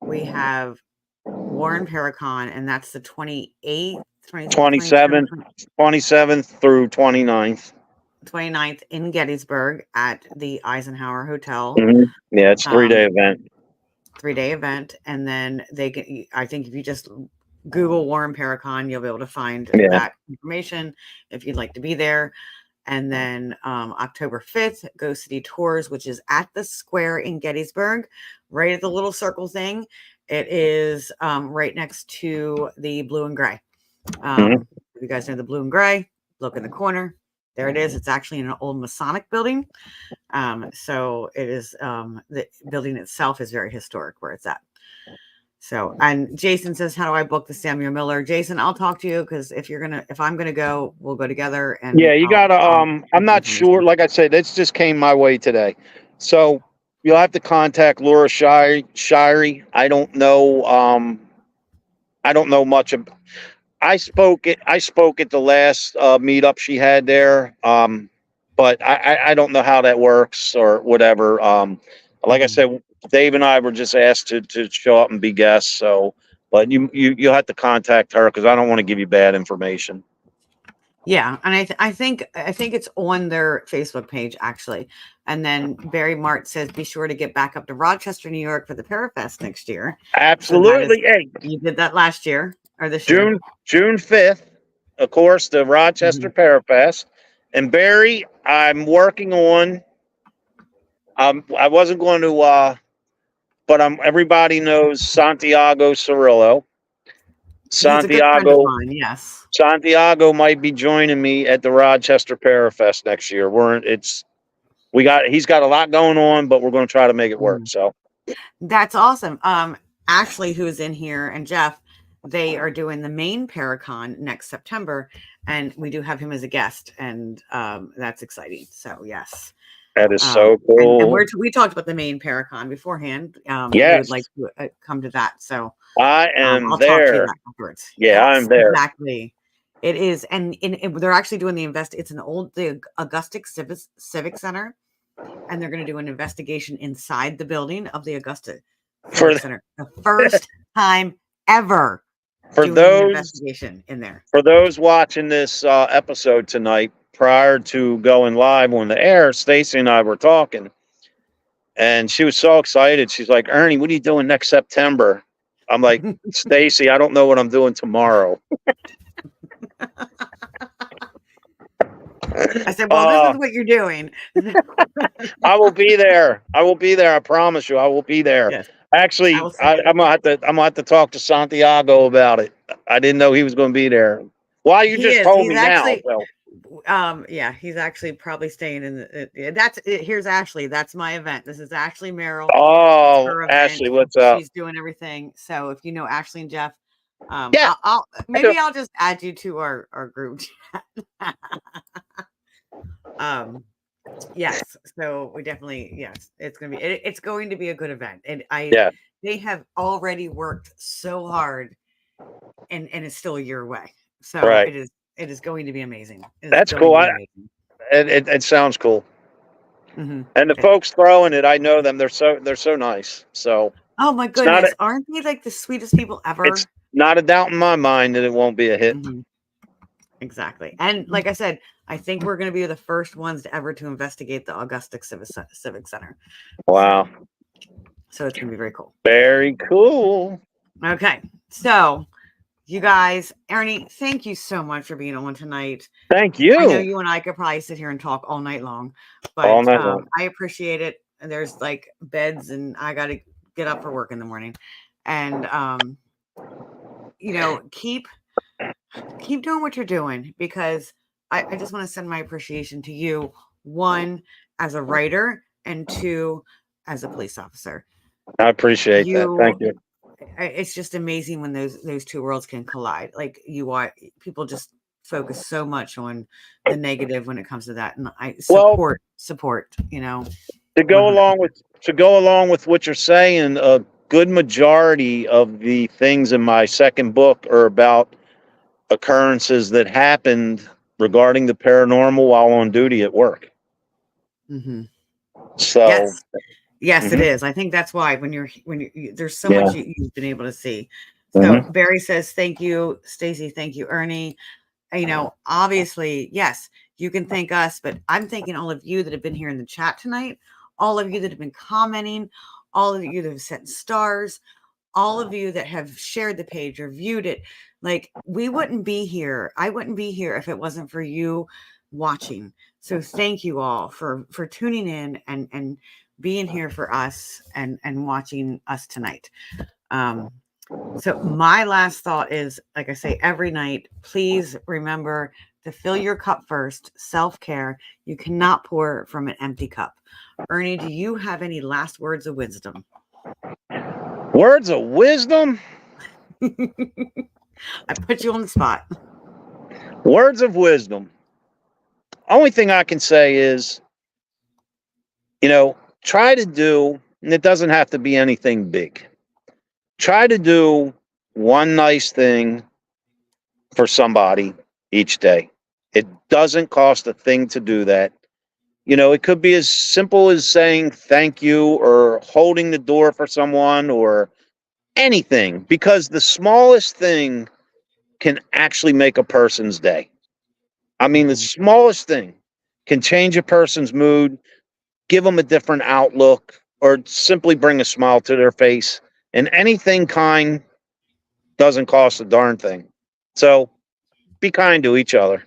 We have Warren Paracon, and that's the 28th, 27th, 27th through 29th. 29th in Gettysburg at the Eisenhower Hotel. Yeah, it's 3-day event. 3-day event. And then I think if you just Google Warren Paracon, you'll be able to find that information if you'd like to be there. And then October 5th, Go City Tours, which is at the square in Gettysburg, right at the little circle thing. It is right next to the Blue and Gray. If you guys know the Blue and Gray, look in the corner. There it is. It's actually in an old Masonic building. So it is, the building itself is very historic where it's at. So, and Jason says, how do I book the Samuel Miller? Jason, I'll talk to you because if I'm gonna go, we'll go together. And yeah, you gotta. I'm not sure. Like I said, this just came my way today, so you'll have to contact Laura Shirey. I don't know. I don't know much. I spoke at the last meetup she had there. But I don't know how that works or whatever. Like I said, Dave and I were just asked to show up and be guests. So, but you'll have to contact her because I don't want to give you bad information. Yeah, and I think it's on their Facebook page actually. And then Barry Mart says, be sure to get back up to Rochester, New York for the Parafest next year. Absolutely. So Hey, you did that last year or this year. June 5th, of course, the Rochester Parafest. And Barry, I'm working on. I wasn't going to, but everybody knows Santiago Cirillo. He's a good friend of mine. Yes. Santiago might be joining me at the Rochester Parafest next year. He's got a lot going on, but we're going to try to make it work. So that's awesome. Ashley, who's in here, and Jeff, they are doing the main Paracon next September, and we do have him as a guest, and that's exciting. So yes, that is so cool. And we talked about the main Paracon beforehand. Yes, we would like to come to that. So I am I'll there. Talk to you afterwards. Yeah, yes, I'm there. Exactly. It is, and they're actually doing it's an old the Augusta Civic Center, and they're going to do an investigation inside the building of the Augusta Civic Center. The first time ever for doing an investigation in there. For those watching this episode tonight, prior to going live on the air, Stacy and I were talking, and she was so excited. She's like, "Ernie, what are you doing next September?" I'm like, "Stacy, I don't know what I'm doing tomorrow." I said, well, this is what you're doing. I will be there. I promise you, I will be there. Yes. Actually, I'm gonna have to talk to Santiago about it. I didn't know he was going to be there. Well, you just told me now. So. Yeah, he's actually probably staying in here's Ashley. That's my event. This is Ashley Merrill. It's Oh, her event. Ashley, what's up? She's doing everything. So if you know Ashley and Jeff, Yeah, I'll I do. maybe I'll just add you to our group chat. Yes, so we definitely, yes, it's going to be a good event. And Yeah, they have already worked so hard, and it's still a year away. So right. it is going to be amazing. It is That's going cool. to be amazing. It sounds cool. Hmm. And the folks throwing it, I know them. They're so nice. So Oh my it's not goodness, aren't they like the sweetest people it's ever? not a doubt in my mind that it won't be a hit. Hmm. Exactly. And like I said, I think we're going to be the first ones to ever to investigate the Augusta Civic Center. Wow. So it's going to be very cool. Very cool. Okay. So you guys, Ernie, thank you so much for being on tonight. Thank I know you. you and I could probably sit here and talk all night long, All but night long. I appreciate it. And there's like beds, and I got to get up for work in the morning. And, keep doing what you're doing, because I just want to send my appreciation to you, one, as a writer, and two, as a police officer. I appreciate that. Thank you. It's just amazing when those two worlds can collide. Like people just focus so much on the negative when it comes to that, and I support. To go 100%. along with what you're saying, a good majority of the things in my second book are about occurrences that happened regarding the paranormal while on duty at work. Mm-hmm. So Yes, it is. I think that's why there's so much you've been able to see. So Barry says, thank you, Stacy. Thank you, Ernie. Obviously, yes, you can thank us, but I'm thanking all of you that have been here in the chat tonight, all of you that have been commenting, all of you that have sent stars, all of you that have shared the page or viewed it. Like, we wouldn't be here. I wouldn't be here if it wasn't for you watching. So thank you all for tuning in and being here for us and watching us tonight. So my last thought is, like I say every night, please remember to fill your cup first. Self-care. You cannot pour from an empty cup. Ernie, do you have any last words of wisdom? Words of wisdom? I put you on the spot. Words of wisdom. Only thing I can say is, try to do, and it doesn't have to be anything big. Try to do one nice thing for somebody each day. It doesn't cost a thing to do that. It could be as simple as saying thank you or holding the door for someone or anything, because the smallest thing can actually make a person's day. I mean, the smallest thing can change a person's mood, give them a different outlook, or simply bring a smile to their face. And anything kind doesn't cost a darn thing. So be kind to each other.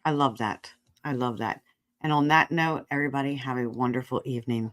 I love that. I love that. And on that note, everybody have a wonderful evening.